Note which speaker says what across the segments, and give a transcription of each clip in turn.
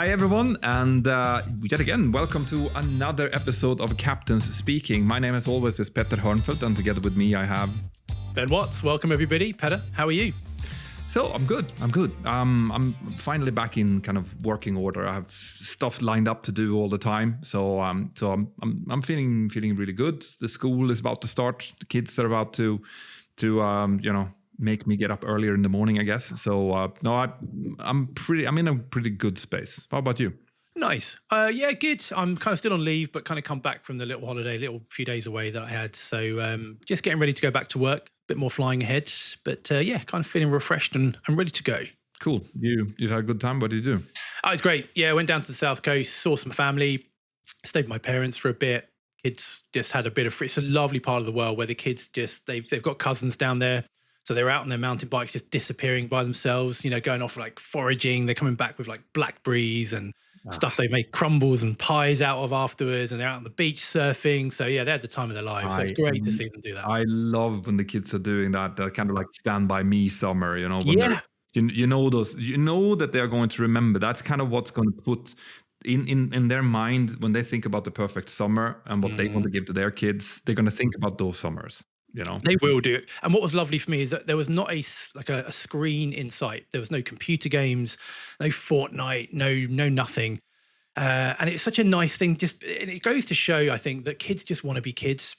Speaker 1: Hi everyone, and yet again, welcome to another episode of Captains Speaking. My name, as always, is Petter Hörnfeldt, and together with me, I have
Speaker 2: Ben Watts. Welcome everybody. Petter, how are you?
Speaker 1: So I'm good. I'm finally back in kind of working order. I have stuff lined up to do all the time, so I'm feeling really good. The school is about to start. The kids are about to make me get up earlier in the morning, I guess. So I'm in a pretty good space. How about you?
Speaker 2: Nice. Yeah, good. I'm kind of still on leave, but kind of come back from the little holiday, little few days away that I had. So just getting ready to go back to work. A bit more flying ahead, but yeah, kind of feeling refreshed and I'm ready to go.
Speaker 1: Cool. You had a good time. What did you do?
Speaker 2: Oh, it's great. Yeah, I went down to the South Coast, saw some family, stayed with my parents for a bit. Kids just had a bit of free. It's a lovely part of the world where the kids they've got cousins down there. So they're out on their mountain bikes, just disappearing by themselves, going off like foraging. They're coming back with like blackberries and stuff they make crumbles and pies out of afterwards. And they're out on the beach surfing. So yeah, they had the time of their lives. So it's great to see them do that.
Speaker 1: I love when the kids are doing that kind of like Stand By Me summer, when
Speaker 2: Yeah.
Speaker 1: you know that they're going to remember. That's kind of what's going to put in their mind when they think about the perfect summer and what they want to give to their kids. They're going to think about those summers.
Speaker 2: They will do. And what was lovely for me is that there was not a screen in sight. There was no computer games, no Fortnite, no nothing. And it's such a nice thing. It goes to show, I think, that kids just want to be kids.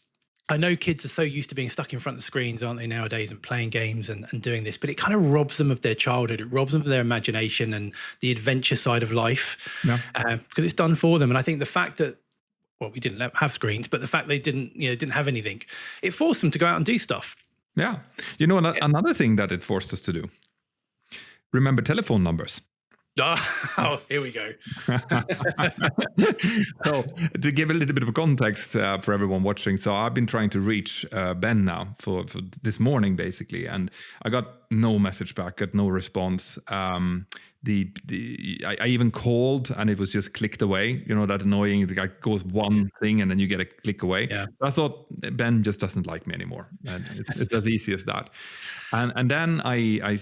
Speaker 2: I know kids are so used to being stuck in front of the screens, aren't they, nowadays, and playing games and doing this, but it kind of robs them of their childhood. It robs them of their imagination and the adventure side of life, because it's done for them. And I think the fact that, well, we didn't have screens, but the fact they didn't have anything, it forced them to go out and do stuff.
Speaker 1: Yeah. Another thing that it forced us to do, remember telephone numbers.
Speaker 2: Oh, here we go.
Speaker 1: So to give a little bit of context for everyone watching, so I've been trying to reach Ben now for this morning, basically, and I got no message back, got no response. I even called and it was just clicked away. That annoying, the guy goes one thing and then you get a click away.
Speaker 2: Yeah.
Speaker 1: So I thought Ben just doesn't like me anymore. And it's as easy as that. And then I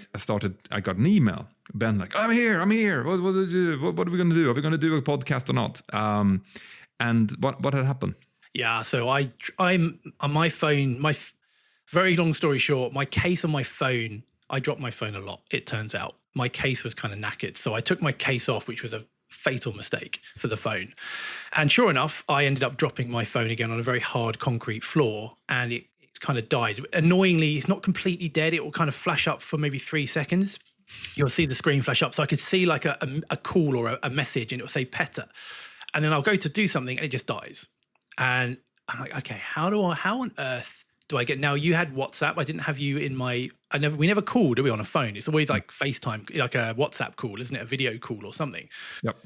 Speaker 1: got an email. Ben like, I'm here. What are we going to do? Are we going to do a podcast or not? And what had happened?
Speaker 2: Yeah, so I'm on my phone. Very long story short, my case on my phone. I dropped my phone a lot. It turns out my case was kind of knackered, so I took my case off, which was a fatal mistake for the phone. And sure enough, I ended up dropping my phone again on a very hard concrete floor, and it kind of died. Annoyingly, it's not completely dead. It will kind of flash up for maybe 3 seconds. You'll see the screen flash up. So I could see like a call or a message and it will say Petter. And then I'll go to do something and it just dies. And I'm like, okay, how on earth do I get, now you had WhatsApp. I didn't have you in we never call, do we, on a phone? It's always like FaceTime, like a WhatsApp call, isn't it? A video call or something.
Speaker 1: Yep.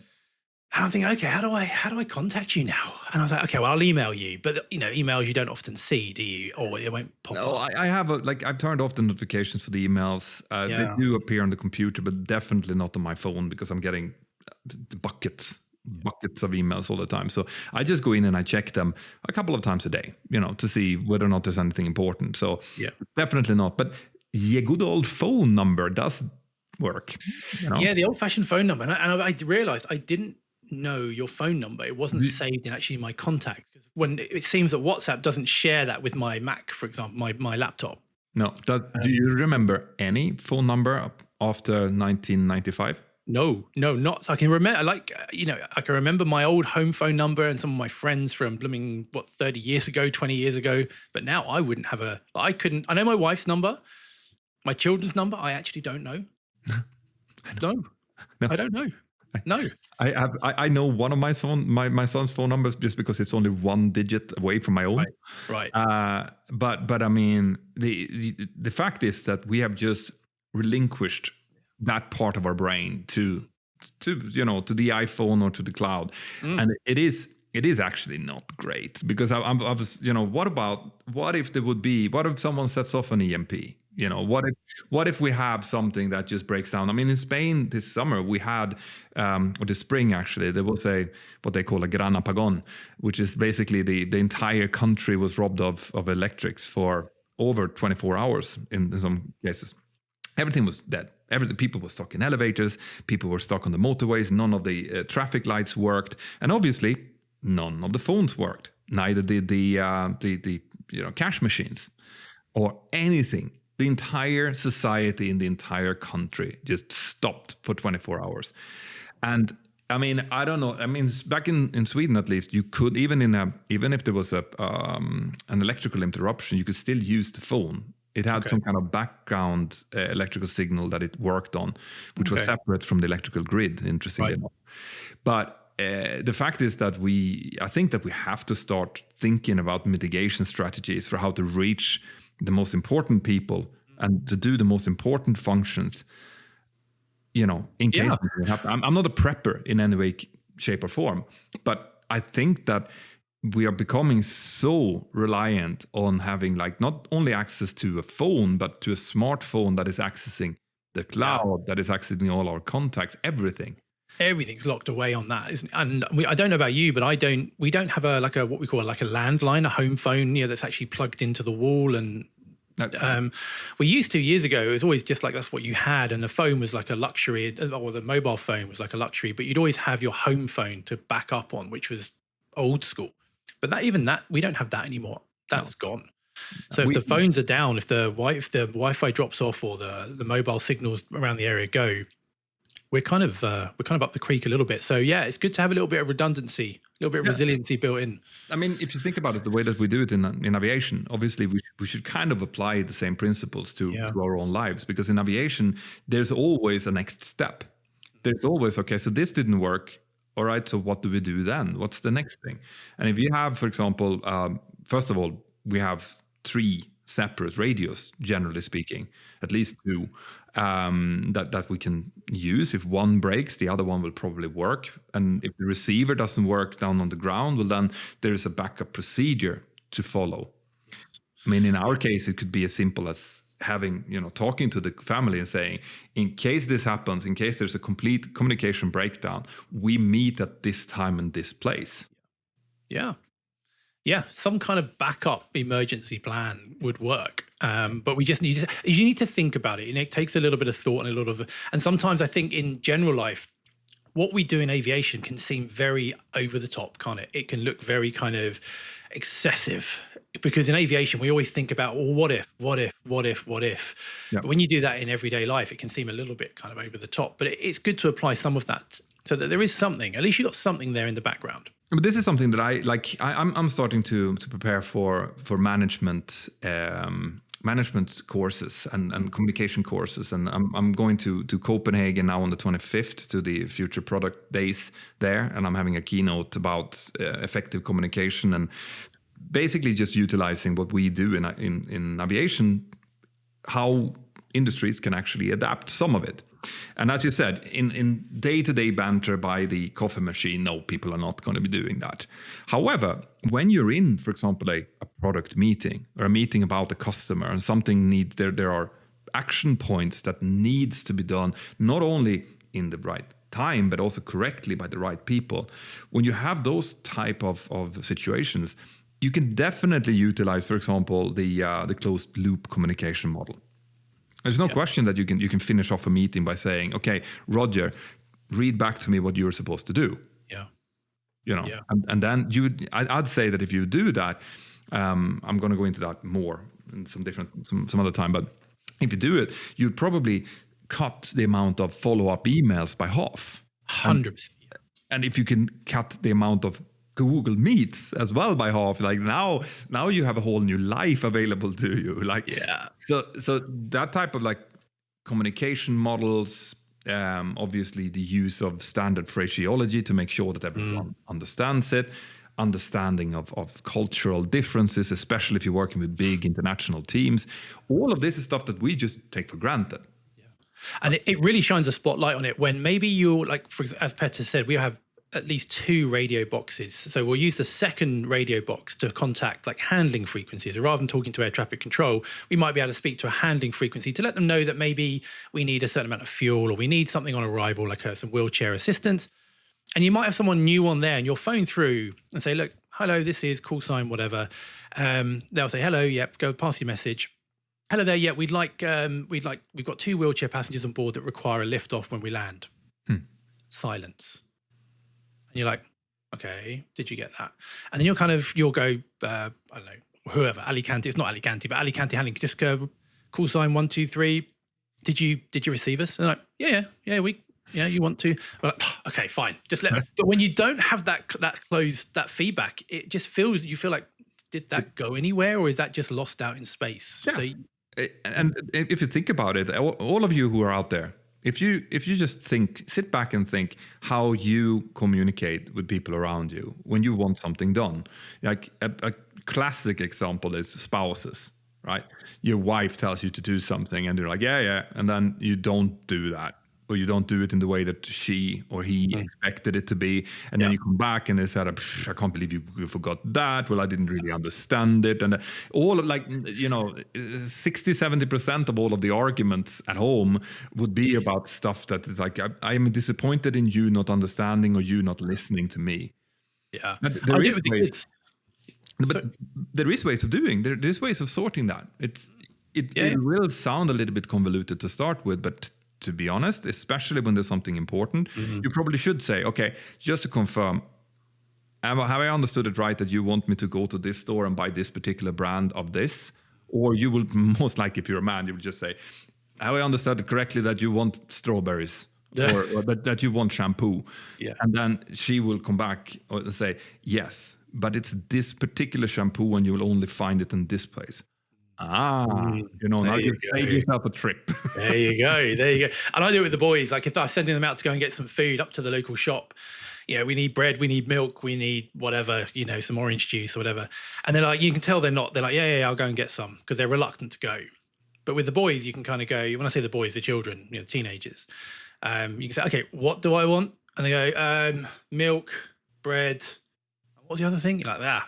Speaker 2: And I'm thinking, okay, how do I contact you now? And I was like, okay, well, I'll email you. But, emails you don't often see, do you? Or it won't pop up.
Speaker 1: I have I've turned off the notifications for the emails. They do appear on the computer, but definitely not on my phone because I'm getting the buckets of emails all the time. So I just go in and I check them a couple of times a day, to see whether or not there's anything important. So definitely not. But your good old phone number does work.
Speaker 2: Yeah, the old-fashioned phone number. And I realized I didn't know your phone number. It wasn't saved in actually my contacts, because when it seems that WhatsApp doesn't share that with my Mac, for example, my laptop.
Speaker 1: No. Do you remember any phone number after 1995?
Speaker 2: No, not. I can remember, I can remember my old home phone number and some of my friends from 30 years ago, 20 years ago. But now I wouldn't have I know my wife's number, my children's number. I actually don't know. No, I don't know. No.
Speaker 1: I know one of my son's phone numbers just because it's only one digit away from my own.
Speaker 2: Right.
Speaker 1: But I mean, the fact is that we have just relinquished that part of our brain to the iPhone or to the cloud, and it is actually not great, because I was what if someone sets off an EMP? What if we have something that just breaks down? I mean, in Spain this summer we had, or this spring actually, there was what they call a gran apagón, which is basically the entire country was robbed of electrics for over 24 hours in some cases. Everything was dead. The people were stuck in elevators, people were stuck on the motorways, none of the traffic lights worked, and obviously none of the phones worked. Neither did the cash machines or anything. The entire society in the entire country just stopped for 24 hours. And I mean, I don't know. I mean, back in Sweden, at least, you could even if there was an electrical interruption, you could still use the phone. It had some kind of background electrical signal that it worked on, which was separate from the electrical grid, interestingly enough. But the fact is that I think that we have to start thinking about mitigation strategies for how to reach the most important people and to do the most important functions, in case something happens. I'm not a prepper in any way, shape, or form, but I think that we are becoming so reliant on having not only access to a phone, but to a smartphone that is accessing the cloud, that is accessing all our contacts, everything.
Speaker 2: Everything's locked away on that, isn't it? And I don't know about you, but we don't have a what we call a landline, a home phone, that's actually plugged into the wall. And we used to years ago. It was always just that's what you had, and the phone was like a luxury, or the mobile phone was like a luxury. But you'd always have your home phone to back up on, which was old school. But we don't have that anymore. That's gone. So if the phones are down, if the Wi-Fi drops off, or the mobile signals around the area go, we're kind of up the creek a little bit. So yeah, it's good to have a little bit of redundancy, a little bit of resiliency built in.
Speaker 1: I mean, if you think about it, the way that we do it in aviation, obviously we should kind of apply the same principles to our own lives, because in aviation there's always a next step. There's always, okay, so this didn't work. All right, so what do we do then? What's the next thing? And if you have, for example, first of all, we have 3 separate radios, generally speaking, at least 2, that we can use. If one breaks, the other one will probably work. And if the receiver doesn't work down on the ground, well, then there is a backup procedure to follow. I mean, in our case, it could be as simple as having, talking to the family and saying, in case this happens, in case there's a complete communication breakdown, we meet at this time and this place.
Speaker 2: Yeah, some kind of backup emergency plan would work. But you need to think about it. It takes a little bit of thought and sometimes I think in general life, what we do in aviation can seem very over the top, can't it? It can look very kind of excessive, because in aviation, we always think about, well, what if? Yeah. But when you do that in everyday life, it can seem a little bit kind of over the top, but it's good to apply some of that so that there is something, at least you've got something there in the background.
Speaker 1: But this is something that I'm starting to prepare for management courses and communication courses, and I'm going to Copenhagen now on the 25th to the Future Product Days there, and I'm having a keynote about effective communication and basically just utilizing what we do in aviation, how industries can actually adapt some of it. And as you said, in day-to-day banter by the coffee machine, no, people are not going to be doing that. However, when you're in, for example, a product meeting or a meeting about a customer and something needs, there are action points that needs to be done, not only in the right time, but also correctly by the right people. When you have those type of situations, you can definitely utilize, for example, the closed loop communication model. There's no question that you can finish off a meeting by saying, okay, Roger, read back to me what you're supposed to do. And then I'd say that if you do that, I'm going to go into that more in some other time, but if you do it, you'd probably cut the amount of follow-up emails by half.
Speaker 2: 100%.
Speaker 1: And if you can cut the amount of Google Meets as well by half, now you have a whole new life available to you. So that type of communication models, obviously the use of standard phraseology to make sure that everyone understands it, understanding of cultural differences, especially if you're working with big international teams. All of this is stuff that we just take for granted.
Speaker 2: And it really shines a spotlight on it when maybe you're as Petter said, we have at least 2 radio boxes. So we'll use the second radio box to contact handling frequencies. So rather than talking to air traffic control, we might be able to speak to a handling frequency to let them know that maybe we need a certain amount of fuel or we need something on arrival, some wheelchair assistance. And you might have someone new on there and you'll phone through and say, look, hello, this is call sign, whatever. They'll say, hello, yep, go pass your message. hello there. Yeah, we've got 2 wheelchair passengers on board that require a lift off when we land. Silence. And you're like, okay, did you get that? And then you'll go, I don't know, whoever, Alicante, it's not Alicante, but Alicante handling, just go, call sign 1, 2, 3. Did you receive us? And they're like, yeah, you want to? We're like, okay, fine. But when you don't have that feedback, it just feels, you feel like, did that go anywhere, or is that just lost out in space?
Speaker 1: Yeah. And if you think about it, all of you who are out there, if you just sit back and think how you communicate with people around you when you want something done. Like a classic example is spouses, right? Your wife tells you to do something and you're like, yeah. And then you don't do that. Or you don't do it in the way that she or he expected it to be. And then you come back and they said, I can't believe you forgot that. Well, I didn't really understand it. And all of 60-70% of all of the arguments at home would be about stuff that is like, I am disappointed in you not understanding or you not listening to me.
Speaker 2: Yeah.
Speaker 1: There is ways of doing, there's ways of sorting that. It will sound a little bit convoluted to start with, but to be honest, especially when there's something important, you probably should say, okay, just to confirm, have I understood it right that you want me to go to this store and buy this particular brand of this? Or you will most likely, if you're a man, you will just say, have I understood it correctly that you want strawberries? or that you want shampoo?
Speaker 2: Yeah.
Speaker 1: And then she will come back and say, yes, but it's this particular shampoo and you will only find it in this place. Now you save yourself a trip.
Speaker 2: There you go. And I do it with the boys. Like if I'm sending them out to go and get some food up to the local shop, we need bread, we need milk, we need whatever, some orange juice or whatever. And they're like, you can tell they're like, yeah, I'll go and get some, because they're reluctant to go. But with the boys, you can kind of go, when I say the boys, the children, teenagers, you can say, okay, what do I want? And they go, milk, bread. What's the other thing? You're like,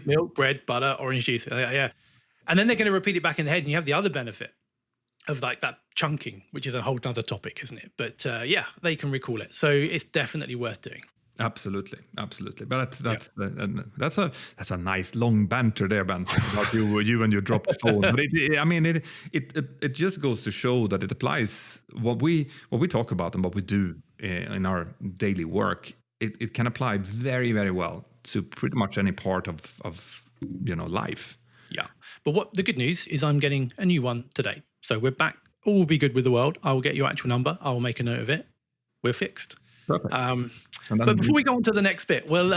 Speaker 2: milk, bread, butter, orange juice. Yeah. And then they're going to repeat it back in the head, and you have the other benefit of like that chunking, which is a whole other topic, isn't it? But they can recall it. So it's definitely worth doing. Absolutely.
Speaker 1: But that's a nice long banter there, Ben, about you and your dropped phone. But it just goes to show that it applies what we talk about and what we do in our daily work. It can apply very, very well to pretty much any part of life.
Speaker 2: Yeah. But what the good news is, I'm getting a new one today. So we're back. All will be good with the world. I will get your actual number. I will make a note of it. We're fixed.
Speaker 1: Perfect.
Speaker 2: But before we go on to the next bit, well,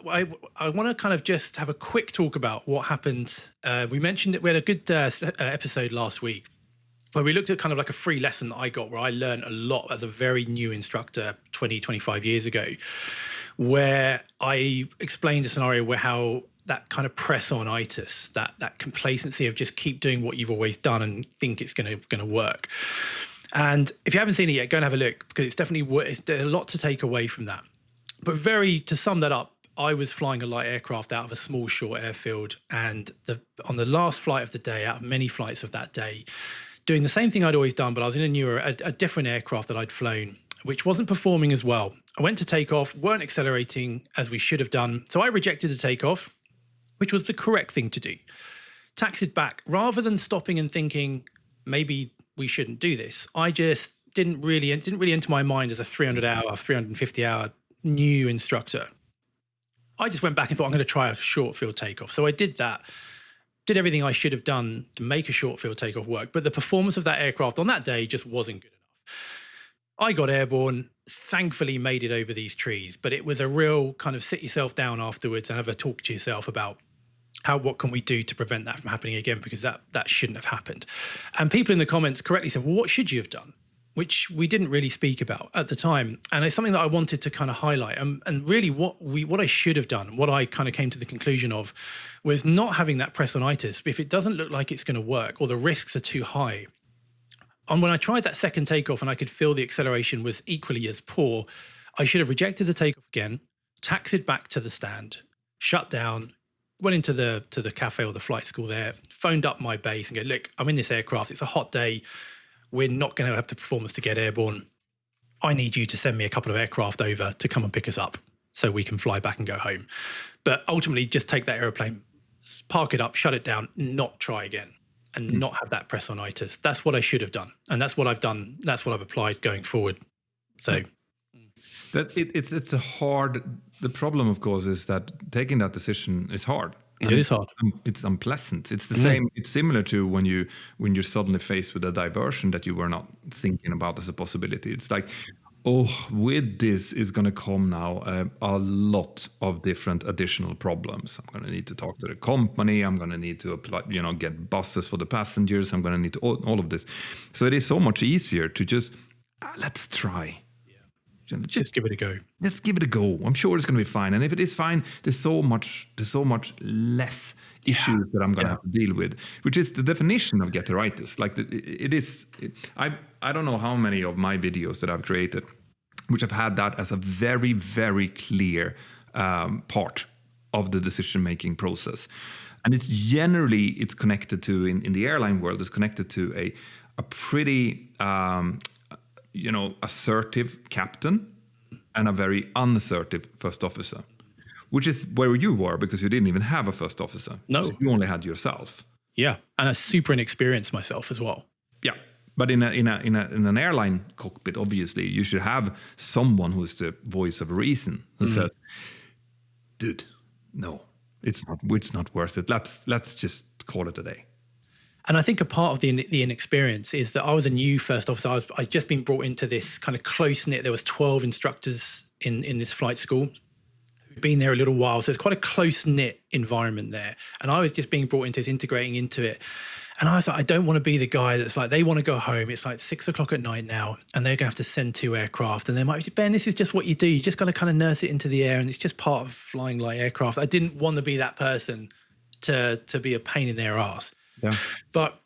Speaker 2: I want to kind of just have a quick talk about what happened. We mentioned that we had a good episode last week where we looked at kind of like a free lesson that I got, where I learned a lot as a very new instructor 25 years ago, where I explained a scenario where how that kind of press-on-itis, that complacency of just keep doing what you've always done and think it's going to work. And if you haven't seen it yet, go and have a look, because it's definitely there's a lot to take away from that. But to sum that up, I was flying a light aircraft out of a small short airfield, and on the last flight of the day, out of many flights of that day, doing the same thing I'd always done, but I was in a different aircraft that I'd flown, which wasn't performing as well. I went to take off, weren't accelerating as we should have done, so I rejected the takeoff, which was the correct thing to do. Taxied back, rather than stopping and thinking, maybe we shouldn't do this. I just didn't really enter my mind as a 350-hour new instructor. I just went back and thought, I'm going to try a short field takeoff. So I did that, did everything I should have done to make a short field takeoff work. But the performance of that aircraft on that day just wasn't good enough. I got airborne, thankfully made it over these trees, but it was a real kind of sit yourself down afterwards and have a talk to yourself about what can we do to prevent that from happening again, because that shouldn't have happened. And people in the comments correctly said, well, what should you have done? Which we didn't really speak about at the time. And it's something that I wanted to kind of highlight. And really what I should have done, what I kind of came to the conclusion of, was not having that press-on-itis. If it doesn't look like it's going to work, or the risks are too high. And when I tried that second takeoff and I could feel the acceleration was equally as poor, I should have rejected the takeoff again, taxied back to the stand, shut down, went into the cafe or the flight school there, phoned up my base and go, look, I'm in this aircraft. It's a hot day. We're not going to have the performance to get airborne. I need you to send me a couple of aircraft over to come and pick us up so we can fly back and go home. But ultimately, just take that airplane, park it up, shut it down, not try again. and not have that press-on-itis. That's what I should have done. And that's what I've done. That's what I've applied going forward. So
Speaker 1: it's a hard, the problem of course is that taking that decision is hard.
Speaker 2: It is hard.
Speaker 1: It's unpleasant. It's the same. It's similar to when you're suddenly faced with a diversion that you were not thinking about as a possibility. It's like, oh, with this is going to come now a lot of different additional problems. I'm going to need to talk to the company. I'm going to need to apply, get buses for the passengers. I'm going to need to all of this. So it is so much easier to just let's try.
Speaker 2: Just give it a go.
Speaker 1: Let's give it a go. I'm sure it's going to be fine. And if it is fine, there's so much less issues that I'm going to have to deal with, which is the definition of get-rightitis. Like I don't know how many of my videos that I've created, which have had that as a very, very clear part of the decision-making process. And it's connected to, in the airline world, it's connected to a pretty assertive captain and a very unassertive first officer, which is where you were because you didn't even have a first officer.
Speaker 2: No.
Speaker 1: So you only had yourself.
Speaker 2: Yeah. And I'm super inexperienced myself as well.
Speaker 1: Yeah. But in an airline cockpit, obviously, you should have someone who's the voice of reason who says, dude, no, it's not worth it. Let's just call it a day.
Speaker 2: And I think a part of the inexperience is that I was a new first officer. I'd just been brought into this kind of close-knit. There was 12 instructors in this flight school who'd been there a little while. So it's quite a close-knit environment there. And I was just being brought into this, integrating into it. And I was like, I don't want to be the guy that's like, they want to go home. It's like 6 o'clock at night now, and they're going to have to send 2 aircraft. And they might be, Ben, this is just what you do. You just got to kind of nurse it into the air, and it's just part of flying light aircraft. I didn't want to be that person to be a pain in their ass.
Speaker 1: Yeah.
Speaker 2: But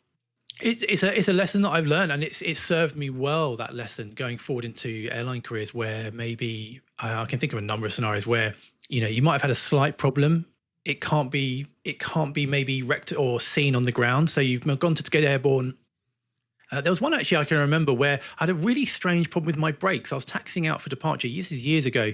Speaker 2: it's a lesson that I've learned, and it's served me well, that lesson, going forward into airline careers where maybe I can think of a number of scenarios where, you might have had a slight problem. It can't be maybe wrecked or seen on the ground. So you've gone to get airborne. There was one actually I can remember where I had a really strange problem with my brakes. I was taxiing out for departure years ago,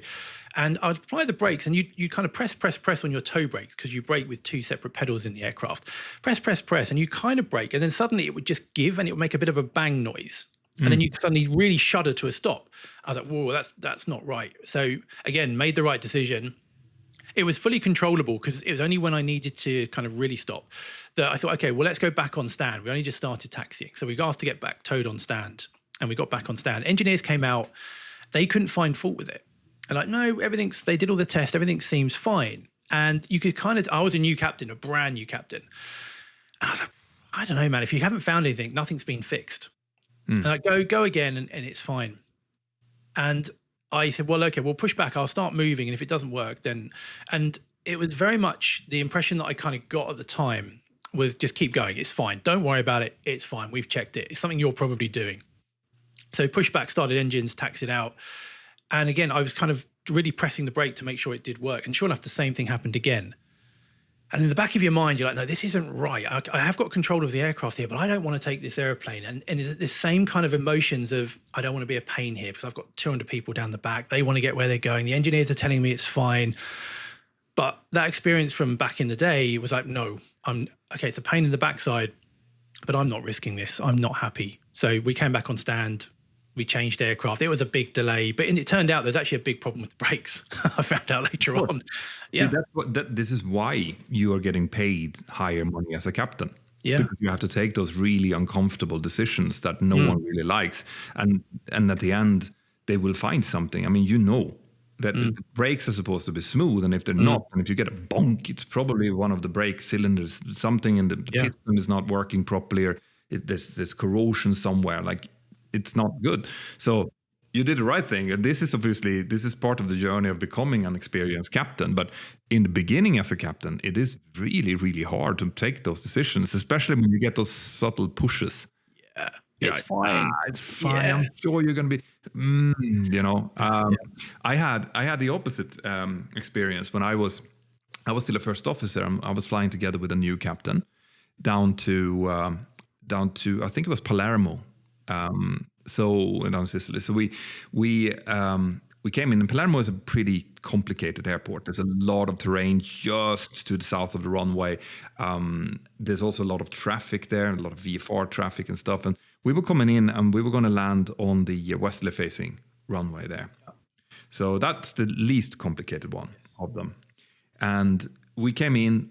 Speaker 2: and I would apply the brakes, and you kind of press on your toe brakes because you brake with 2 separate pedals in the aircraft. Press, and you kind of brake, and then suddenly it would just give, and it would make a bit of a bang noise. And then you suddenly really shudder to a stop. I was like, whoa, that's not right. So again, made the right decision. It was fully controllable because it was only when I needed to kind of really stop that I thought, okay, well, let's go back on stand. We only just started taxiing. So we got asked to get back towed on stand, and we got back on stand. Engineers came out. They couldn't find fault with it. And like, no, they did all the tests. Everything seems fine. And you could I was a new captain, a brand new captain. And I was like, I don't know, man, if you haven't found anything, nothing's been fixed. And I go again and it's fine. And I said, well, okay, we'll push back. I'll start moving. And if it doesn't work, then, and it was very much the impression that I kind of got at the time was just keep going. It's fine. Don't worry about it. It's fine. We've checked it. It's something you're probably doing. So push back, started engines, taxied out. And again, I was kind of really pressing the brake to make sure it did work. And sure enough, the same thing happened again. And in the back of your mind, you're like, no, this isn't right. I have got control of the aircraft here, but I don't want to take this airplane. And it's the same kind of emotions of, I don't want to be a pain here because I've got 200 people down the back. They want to get where they're going. The engineers are telling me it's fine. But that experience from back in the day was like, no, okay, it's a pain in the backside, but I'm not risking this. I'm not happy. So we came back on stand. We changed aircraft. It was a big delay, but it turned out there's actually a big problem with the brakes. I found out later on. Yeah,
Speaker 1: this is why you are getting paid higher money as a captain.
Speaker 2: Yeah,
Speaker 1: because you have to take those really uncomfortable decisions that no one really likes, and at the end they will find something. I mean, that the brakes are supposed to be smooth, and if they're not, and if you get a bonk, it's probably one of the brake cylinders, something in the piston is not working properly, or there's corrosion somewhere. Like, it's not good. So you did the right thing. And this is part of the journey of becoming an experienced captain. But in the beginning as a captain, it is really, really hard to take those decisions, especially when you get those subtle pushes.
Speaker 2: Yeah, it's fine.
Speaker 1: It's fine. Yeah. I'm sure you're going to be, I had the opposite experience when I was still a first officer. I was flying together with a new captain down to I think it was Palermo. So down Sicily. So we we came in, and Palermo is a pretty complicated airport. There's a lot of terrain just to the south of the runway. There's also a lot of traffic there, a lot of VFR traffic and stuff. And we were coming in, and we were going to land on the westerly facing runway there. So that's the least complicated one of them. And we came in,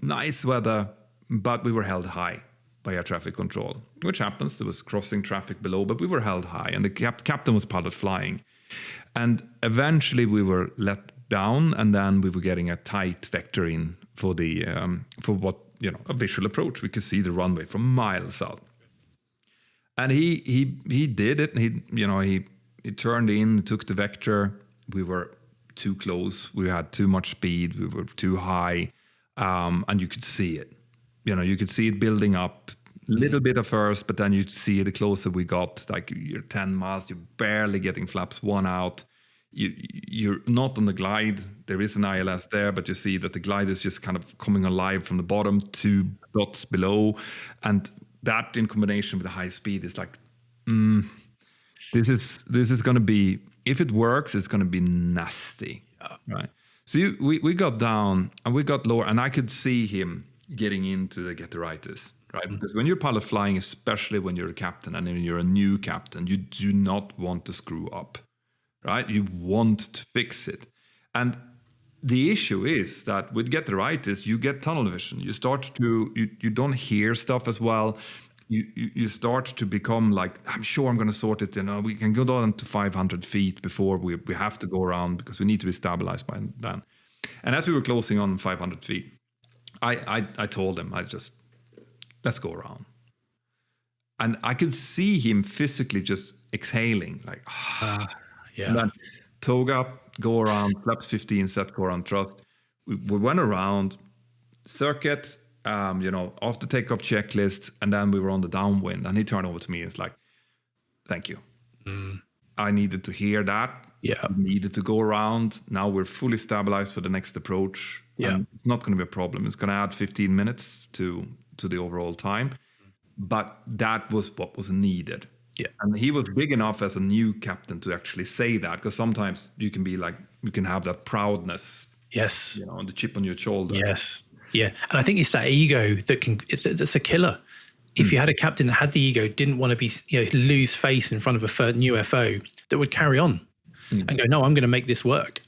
Speaker 1: nice weather, but we were held high by air traffic control, which happens. There was crossing traffic below, but we were held high, and the captain was pilot flying. And eventually we were let down, and then we were getting a tight vector in for the a visual approach. We could see the runway from miles out. And he did it. He turned in, took the vector. We were too close. We had too much speed. We were too high, and you could see it. You could see it building up a little bit at first, but then you see the closer we got, like you're 10 miles, you're barely getting flaps one out. You're not on the glide. There is an ILS there, but you see that the glide is just kind of coming alive from the bottom, 2 dots below. And that in combination with the high speed is like, this is going to be, if it works, it's going to be nasty. Yeah. Right. So we got down and we got lower, and I could see him getting into the get-the-rightitis, right? Because when you're pilot flying, especially when you're a captain and you're a new captain, you do not want to screw up, right? You want to fix it. And the issue is that with get-the-rightitis, you get tunnel vision. You start to, you don't hear stuff as well. You start to become like, I'm sure I'm going to sort it. We can go down to 500 feet before we have to go around because we need to be stabilized by then. And as we were closing on 500 feet, I told him, let's go around. And I could see him physically just exhaling, like,
Speaker 2: yeah.
Speaker 1: And then toga up, go around, flaps 15, set go around thrust. We went around, circuit, after takeoff checklist, and then we were on the downwind. And he turned over to me and was like, thank you. I needed to hear that.
Speaker 2: Yeah.
Speaker 1: We needed to go around. Now we're fully stabilized for the next approach.
Speaker 2: Yeah.
Speaker 1: And it's not going to be a problem. It's going to add 15 minutes to the overall time. But that was what was needed.
Speaker 2: Yeah.
Speaker 1: And he was big enough as a new captain to actually say that, because sometimes you can be like, you can have that proudness.
Speaker 2: Yes.
Speaker 1: The chip on your shoulder.
Speaker 2: Yes. Yeah. And I think it's that ego that's a killer. If you had a captain that had the ego, didn't want to be, lose face in front of a new FO, that would carry on and go, no, I'm going to make this work,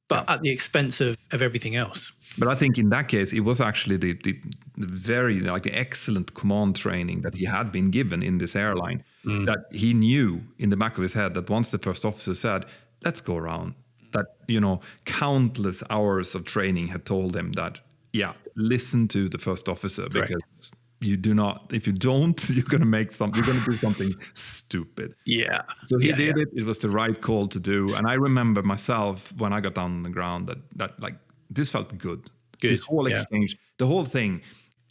Speaker 2: but at the expense of everything else.
Speaker 1: But I think in that case, it was actually the very excellent command training that he had been given in this airline, that he knew in the back of his head that once the first officer said, let's go around, that, countless hours of training had told him that, listen to the first officer. Correct. Because you do not, if you don't, you're going to do something stupid.
Speaker 2: Yeah.
Speaker 1: So he did it. It was the right call to do. And I remember myself when I got down on the ground that like, this felt good. This whole exchange, the whole thing,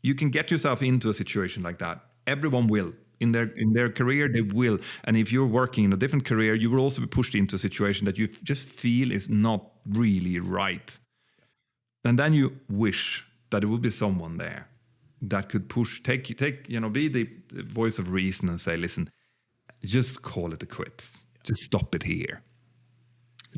Speaker 1: you can get yourself into a situation like that. Everyone will. In their career, they will. And if you're working in a different career, you will also be pushed into a situation that you just feel is not really right. And then you wish that there would be someone there that could be the voice of reason and say, listen, just call it a quits. Just stop it here.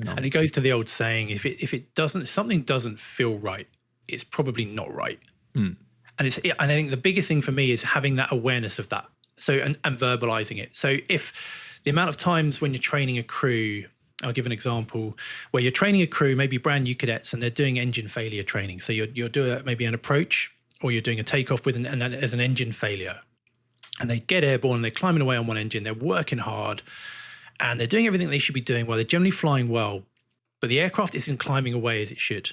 Speaker 2: And it goes to the old saying, if something doesn't feel right, it's probably not right. And I think the biggest thing for me is having that awareness of that. So, and verbalizing it. So if the amount of times when you're training a crew, I'll give an example where you're training a crew, maybe brand new cadets, and they're doing engine failure training. So you're doing maybe an approach, or you're doing a takeoff with as an engine failure, and they get airborne, they're climbing away on one engine, they're working hard, and they're doing everything they should be doing well. They're generally flying well, but the aircraft isn't climbing away as it should.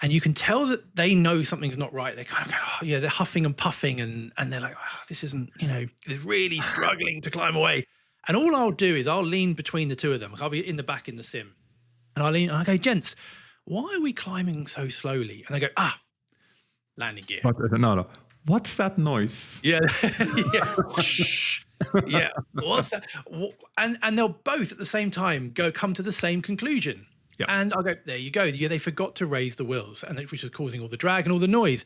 Speaker 2: And you can tell that they know something's not right. They kind of go, they're huffing and puffing, and they're like, this isn't, they're really struggling to climb away. And all I'll do is I'll lean between the two of them. I'll be in the back in the sim. And I lean and I go, gents, why are we climbing so slowly? And they go, landing gear.
Speaker 1: No. What's that noise?
Speaker 2: Yeah. Yeah. What's that? And they'll both at the same time come to the same conclusion. Yep. And I'll go, there you go. Yeah, they forgot to raise the wheels, which is causing all the drag and all the noise.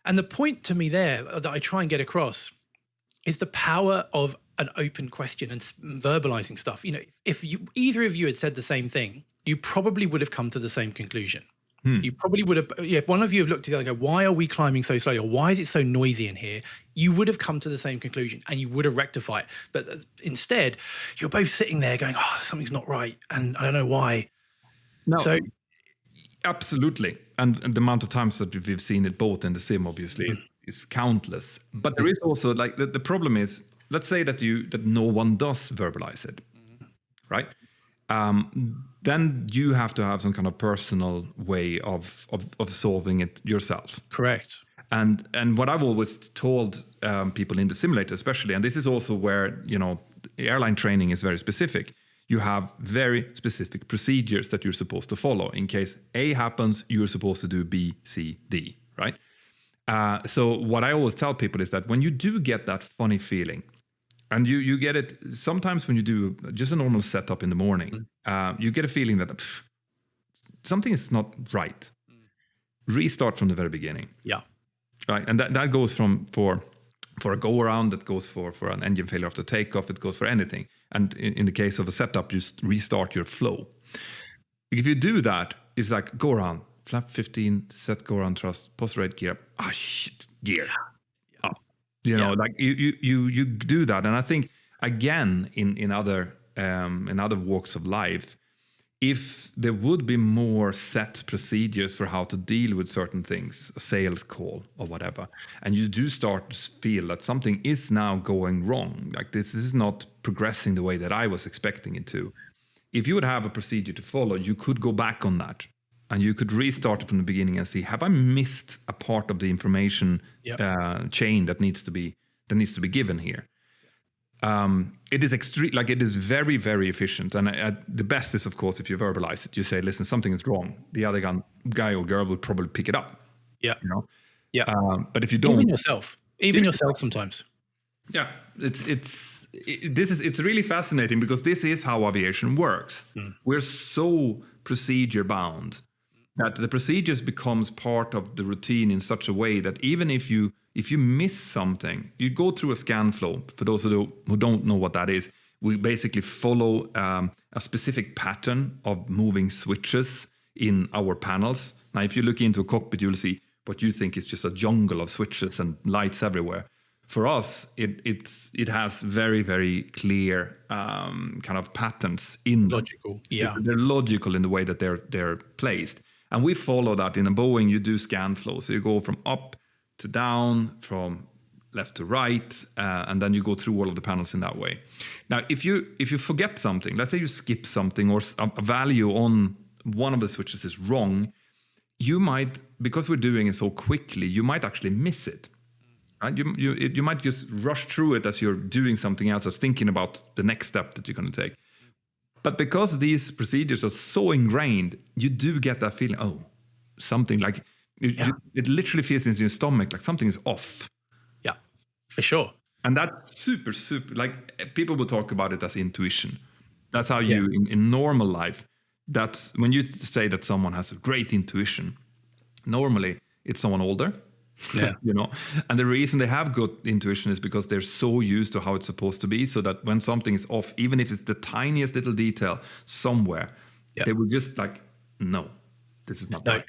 Speaker 2: And the point to me there that I try and get across is the power of an open question and verbalizing stuff. If either of you had said the same thing, you probably would have come to the same conclusion. You probably would have, if one of you have looked at the other and go, why are we climbing so slowly? Or why is it so noisy in here? You would have come to the same conclusion and you would have rectified it. But instead, you're both sitting there going, oh, something's not right. And I don't know why.
Speaker 1: No,
Speaker 2: So,
Speaker 1: absolutely. And the amount of times that we've seen it both in the sim, obviously, is countless. But there is also like the problem is, let's say that no one does verbalize it, right? Then you have to have some kind of personal way of solving it yourself.
Speaker 2: correct.
Speaker 1: And what I've always told people in the simulator, especially, and this is also where the airline training is very specific. You have very specific procedures that you're supposed to follow. In case A happens, you're supposed to do B, C, D, right? So what I always tell people is that when you do get that funny feeling, and you get it sometimes when you do just a normal setup in the morning, you get a feeling that something is not right. Restart from the very beginning.
Speaker 2: Yeah.
Speaker 1: Right, and that goes for a go around, that goes for an engine failure after takeoff, it goes for anything. And in the case of a setup, you restart your flow. If you do that, it's like go around, flap 15, set go around thrust, post rate gear up, shit, gear up. Like you do that, and I think again in other walks of life, if there would be more set procedures for how to deal with certain things, a sales call or whatever, and you do start to feel that something is now going wrong, like this is not progressing the way that I was expecting it to. If you would have a procedure to follow, you could go back on that and you could restart it from the beginning and see, have I missed a part of the information chain that needs to be given here? It is it is very, very efficient. And the best is, of course, if you verbalize it, you say, listen, something is wrong. The other guy or girl will probably pick it up.
Speaker 2: Yeah.
Speaker 1: Yeah. But if you don't,
Speaker 2: even yourself sometimes.
Speaker 1: Yeah. It's really fascinating because this is how aviation works. We're so procedure bound that the procedures becomes part of the routine in such a way that even if you miss something, you go through a scan flow. For those who don't know what that is, we basically follow a specific pattern of moving switches in our panels. Now, if you look into a cockpit, you'll see what you think is just a jungle of switches and lights everywhere. For us, it has very, very clear kind of patterns in
Speaker 2: logical. Yeah,
Speaker 1: they're logical in the way that they're placed, and we follow that. In a Boeing, you do scan flow, so you go from up to down, from left to right, and then you go through all of the panels in that way. Now, if you forget something, let's say you skip something or a value on one of the switches is wrong, you might, because we're doing it so quickly, you might actually miss it. Right? You might just rush through it as you're doing something else or thinking about the next step that you're going to take. But because these procedures are so ingrained, you do get that feeling, oh, something like... It literally feels in your stomach like something is off.
Speaker 2: Yeah, for sure.
Speaker 1: And that's super, super, like people will talk about it as intuition. That's how you, in normal life, that's when you say that someone has a great intuition, normally it's someone older, and the reason they have good intuition is because they're so used to how it's supposed to be, so that when something is off, even if it's the tiniest little detail somewhere, they will just like, no. This is not right.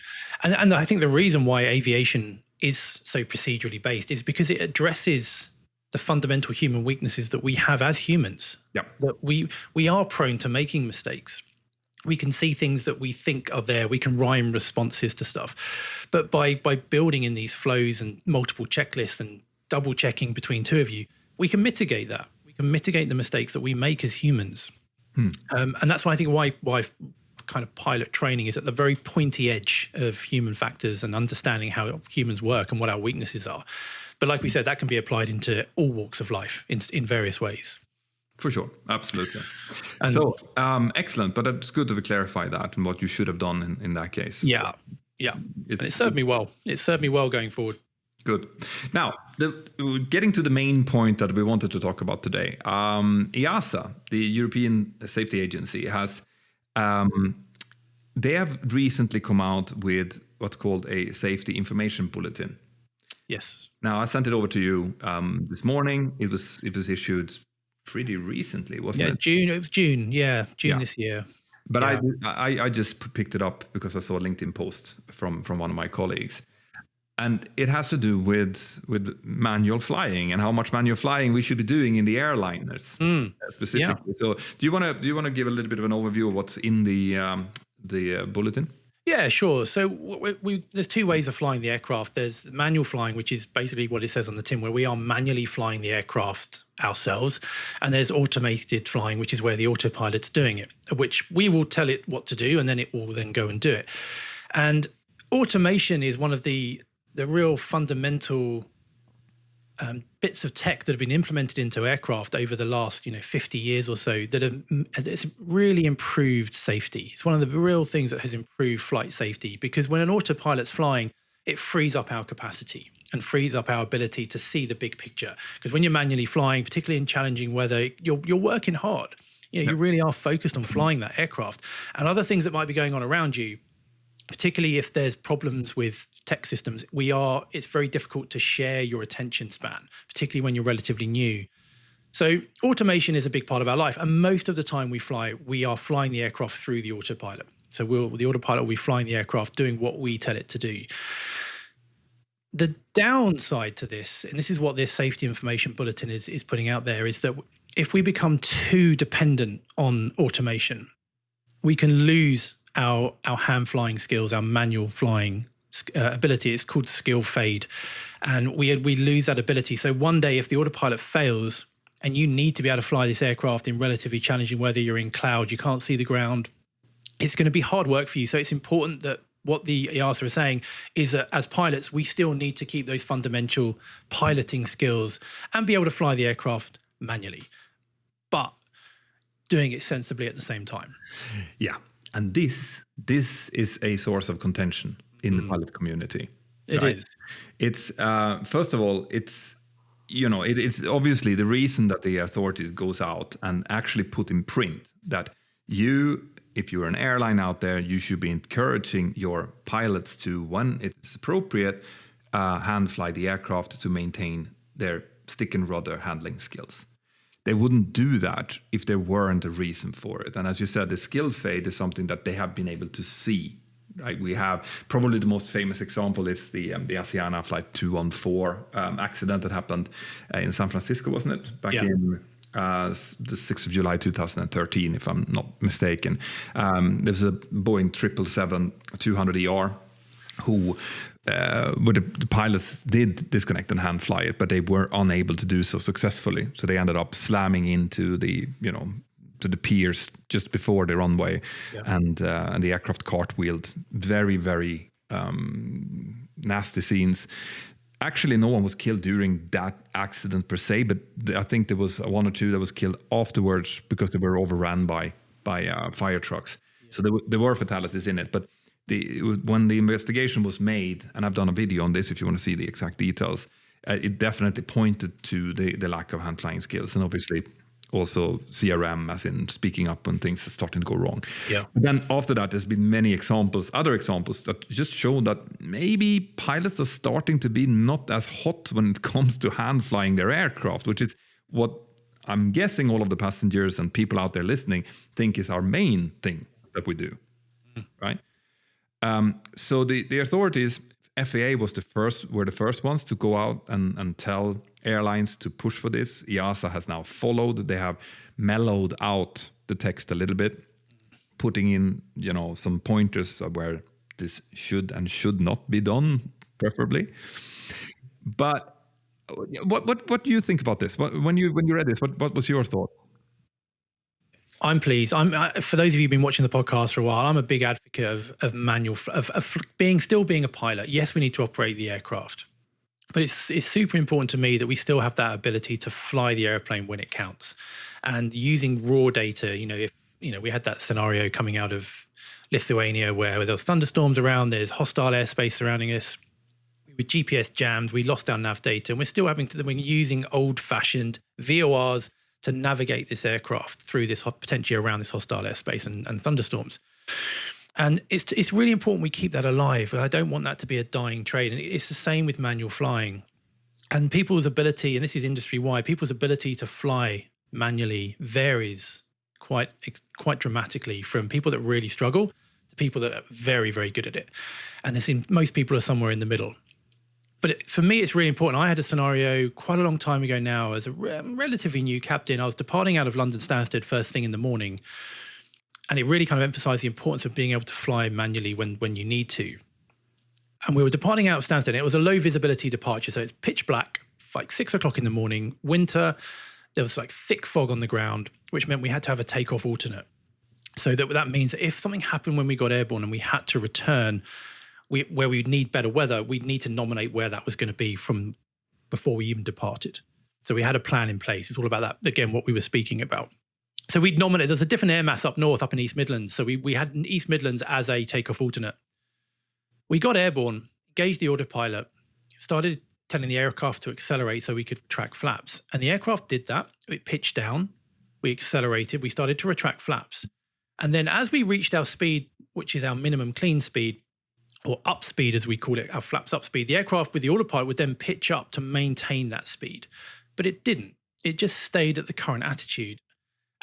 Speaker 2: And I think the reason why aviation is so procedurally based is because it addresses the fundamental human weaknesses that we have as humans.
Speaker 1: Yeah.
Speaker 2: That we are prone to making mistakes. We can see things that we think are there. We can rhyme responses to stuff. But by building in these flows and multiple checklists and double checking between two of you, we can mitigate that. We can mitigate the mistakes that we make as humans. And that's why I think why kind of pilot training is at the very pointy edge of human factors and understanding how humans work and what our weaknesses are. But like we said, that can be applied into all walks of life in various ways.
Speaker 1: For sure. Absolutely. And so, excellent. But it's good to clarify that and what you should have done in that case.
Speaker 2: Yeah. Yeah. It served me well. It served me well going forward. Good.
Speaker 1: Now, getting to the main point that we wanted to talk about today, EASA, the European Safety Agency, has... they have recently come out with what's called a safety information bulletin.
Speaker 2: Yes.
Speaker 1: Now, I sent it over to you this morning. It was issued pretty recently, wasn't
Speaker 2: Yeah,
Speaker 1: it?
Speaker 2: June. It was June. Yeah, June
Speaker 1: Yeah.
Speaker 2: this year.
Speaker 1: But
Speaker 2: Yeah.
Speaker 1: I just picked it up because I saw a LinkedIn post from one of my colleagues, and it has to do with manual flying and how much manual flying we should be doing in the airliners specifically. So do you want to give a little bit of an overview of what's in the bulletin?
Speaker 2: Yeah, sure. So there's two ways of flying the aircraft. There's manual flying, which is basically what it says on the tin, where we are manually flying the aircraft ourselves. And there's automated flying, which is where the autopilot's doing it, which we will tell it what to do, and then it will then go and do it. And automation is one of the real fundamental bits of tech that have been implemented into aircraft over the last 50 years or so that has really improved safety. It's one of the real things that has improved flight safety, because when an autopilot's flying, it frees up our capacity and frees up our ability to see the big picture. Because when you're manually flying, particularly in challenging weather, you're working hard. You really are focused on flying that aircraft, and other things that might be going on around you. Particularly if there's problems with tech systems, it's very difficult to share your attention span, particularly when you're relatively new. So automation is a big part of our life. And most of the time we are flying the aircraft through the autopilot. So the autopilot will be flying the aircraft, doing what we tell it to do. The downside to this, and this is what this safety information bulletin is putting out there, is that if we become too dependent on automation, we can lose our hand flying skills, our manual flying ability. It's called skill fade, and we lose that ability. So one day, if the autopilot fails and you need to be able to fly this aircraft in relatively challenging weather, you're in cloud, you can't see the ground, it's going to be hard work for you. So it's important that what the EASA is saying is that as pilots, we still need to keep those fundamental piloting skills and be able to fly the aircraft manually, but doing it sensibly at the same time.
Speaker 1: Yeah. And this is a source of contention in the pilot community.
Speaker 2: It is.
Speaker 1: It's first of all, it's obviously the reason that the authorities goes out and actually put in print that if you're an airline out there, you should be encouraging your pilots to, when it's appropriate, hand fly the aircraft to maintain their stick and rudder handling skills. They wouldn't do that if there weren't a reason for it. And as you said, the skill fade is something that they have been able to see. Right? We have probably the most famous example is the Asiana Flight 214 accident that happened in San Francisco, wasn't it? Back in the 6th of July 2013, if I'm not mistaken. There was a Boeing 777-200ER who the pilots did disconnect and hand fly it, but they were unable to do so successfully. So they ended up slamming into the piers just before the runway, and the aircraft cartwheeled. Very, very nasty scenes. Actually, no one was killed during that accident per se, but I think there was one or two that was killed afterwards because they were overrun by fire trucks. So there were fatalities in it, but when the investigation was made, and I've done a video on this if you want to see the exact details, it definitely pointed to the lack of hand flying skills, and obviously also CRM, as in speaking up when things are starting to go wrong.
Speaker 2: Yeah.
Speaker 1: But then after that, there's been many other examples that just show that maybe pilots are starting to be not as hot when it comes to hand flying their aircraft, which is what I'm guessing all of the passengers and people out there listening think is our main thing that we do, right? So the authorities, FAA were the first ones to go out and tell airlines to push for this. EASA has now followed. They have mellowed out the text a little bit, putting in some pointers of where this should and should not be done, preferably. But what do you think about this? When you read this, what was your thought?
Speaker 2: I'm pleased. For those of you who've been watching the podcast for a while, I'm a big advocate of manual, of still being a pilot. Yes, we need to operate the aircraft, but it's super important to me that we still have that ability to fly the airplane when it counts, and using raw data. If we had that scenario coming out of Lithuania where there was thunderstorms around, there's hostile airspace surrounding us. With GPS jammed, we lost our nav data, and we're using old-fashioned VORs to navigate this aircraft through this potentially around this hostile airspace and thunderstorms. And it's really important we keep that alive. I don't want that to be a dying trade. And it's the same with manual flying. And people's ability, and this is industry-wide, people's ability to fly manually varies quite dramatically from people that really struggle to people that are very, very good at it. And most people are somewhere in the middle. But for me, it's really important. I had a scenario quite a long time ago now as a relatively new captain. I was departing out of London Stansted first thing in the morning. And it really kind of emphasized the importance of being able to fly manually when you need to. And we were departing out of Stansted. And it was a low visibility departure. So it's pitch black, like 6 o'clock in the morning, winter. There was like thick fog on the ground, which meant we had to have a takeoff alternate. So that means that if something happened when we got airborne and we had to return, where we'd need better weather, we'd need to nominate where that was going to be from before we even departed. So we had a plan in place. It's all about that, again, what we were speaking about. So we'd nominate, there's a different air mass up north, up in East Midlands. So we had East Midlands as a takeoff alternate. We got airborne, engaged the autopilot, started telling the aircraft to accelerate so we could track flaps. And the aircraft did that. It pitched down, we accelerated, we started to retract flaps. And then as we reached our speed, which is our minimum clean speed, or up speed as we call it, our flaps up speed, the aircraft with the autopilot would then pitch up to maintain that speed. But it didn't. It just stayed at the current attitude.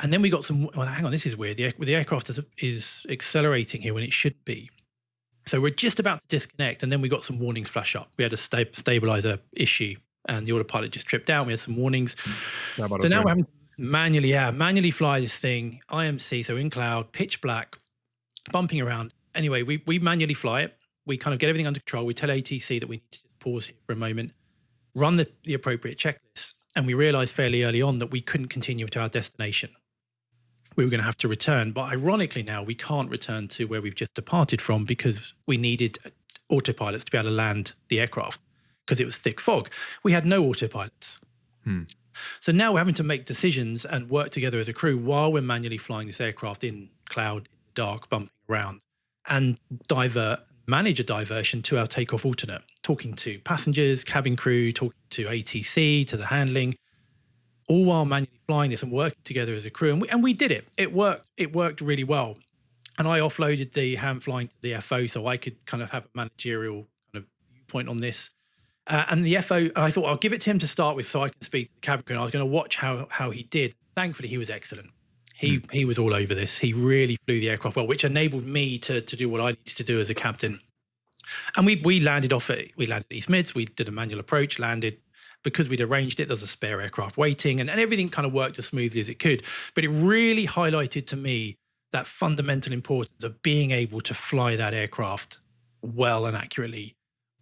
Speaker 2: And then we got some, well, hang on, this is weird. The aircraft is accelerating here when it should be. So we're just about to disconnect, and then we got some warnings flash up. We had a stabilizer issue, and the autopilot just tripped out. We had some warnings. So now we're having to manually fly this thing, IMC, so in cloud, pitch black, bumping around. Anyway, we manually fly it. We kind of get everything under control. We tell ATC that we need to just pause here for a moment, run the appropriate checklist, and we realized fairly early on that we couldn't continue to our destination. We were going to have to return. But ironically now, we can't return to where we've just departed from because we needed autopilots to be able to land the aircraft because it was thick fog. We had no autopilots. So now we're having to make decisions and work together as a crew while we're manually flying this aircraft in cloud, dark, bumping around, and manage a diversion to our takeoff alternate, talking to passengers, cabin crew, talking to ATC, to the handling, all while manually flying this and working together as a crew. And we did it. It worked really well. And I offloaded the hand flying to the FO so I could kind of have a managerial kind of viewpoint on this. And the FO, I thought I'll give it to him to start with so I can speak to the cabin crew. And I was going to watch how he did. Thankfully, he was excellent. He was all over this. He really flew the aircraft well, which enabled me to do what I needed to do as a captain. And we landed East Mids. We did a manual approach, landed. Because we'd arranged it, there's a spare aircraft waiting, and everything kind of worked as smoothly as it could. But it really highlighted to me that fundamental importance of being able to fly that aircraft well and accurately,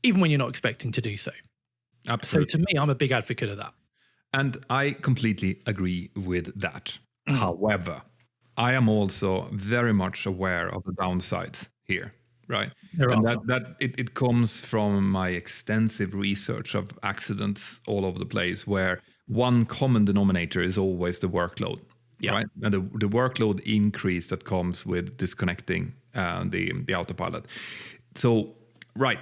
Speaker 2: even when you're not expecting to do so.
Speaker 1: Absolutely.
Speaker 2: So to me, I'm a big advocate of that.
Speaker 1: And I completely agree with that. However, I am also very much aware of the downsides here. Right. And it comes from my extensive research of accidents all over the place, where one common denominator is always the workload. Yeah. Right. And the workload increase that comes with disconnecting the autopilot. So, right.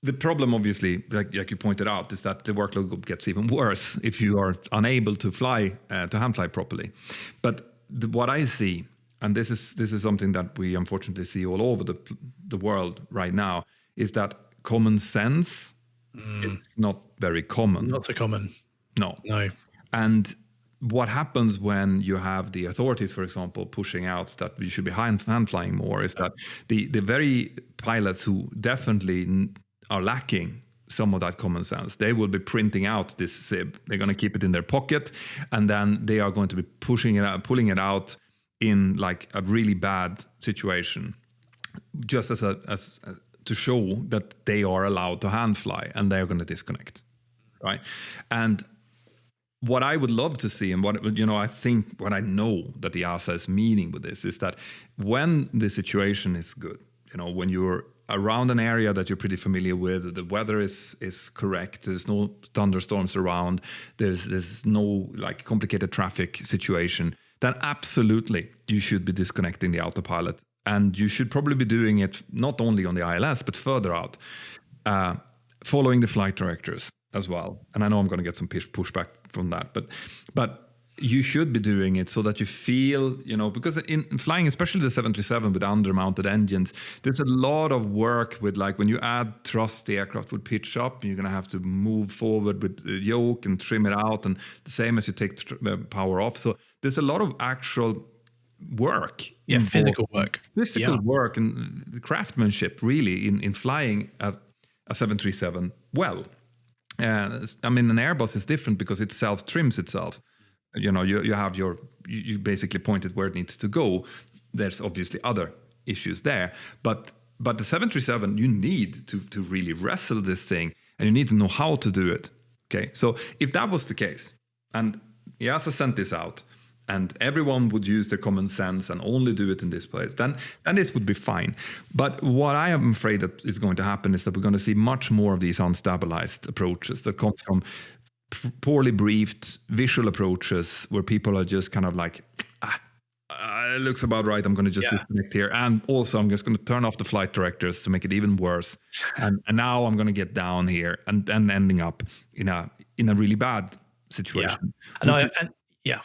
Speaker 1: The problem, obviously, like you pointed out, is that the workload gets even worse if you are unable to fly, to hand fly properly. But what I see, and this is something that we unfortunately see all over the world right now, is that common sense is not very common.
Speaker 2: Not so common.
Speaker 1: No. And what happens when you have the authorities, for example, pushing out that we should be hand flying more, is that the very pilots who definitely are lacking some of that common sense, they will be printing out this SIB. They're going to keep it in their pocket, and then they are going to be pulling it out in like a really bad situation, just as to show that they are allowed to hand fly, and they are going to disconnect, right? And what I would love to see, and what I know that the EASA is meaning with this, is that when the situation is good, when you're around an area that you're pretty familiar with, the weather is correct, there's no thunderstorms around, there's no like complicated traffic situation, then absolutely you should be disconnecting the autopilot. And you should probably be doing it not only on the ILS, but further out, following the flight directors as well. And I know I'm going to get some pushback from that, but you should be doing it so that you feel, because in flying, especially the 737 with undermounted engines, there's a lot of work with, like, when you add thrust, the aircraft would pitch up. You're going to have to move forward with the yoke and trim it out, and the same as you take power off. So there's a lot of actual work.
Speaker 2: Yeah, physical work.
Speaker 1: Work and the craftsmanship, really, in flying a 737 well. I mean, an Airbus is different because it self-trims itself. You have you basically point it where it needs to go. There's obviously other issues there, but the 737, you need to really wrestle this thing, and you need to know how to do it. Okay, so if that was the case, and EASA sent this out, and everyone would use their common sense and only do it in this place, then this would be fine. But what I am afraid that is going to happen is that we're going to see much more of these unstabilized approaches that comes from poorly briefed visual approaches, where people are just kind of like, it looks about right, I'm going to just disconnect here. And also, I'm just going to turn off the flight directors to make it even worse. and now I'm going to get down here and ending up in a really bad situation.
Speaker 2: Yeah.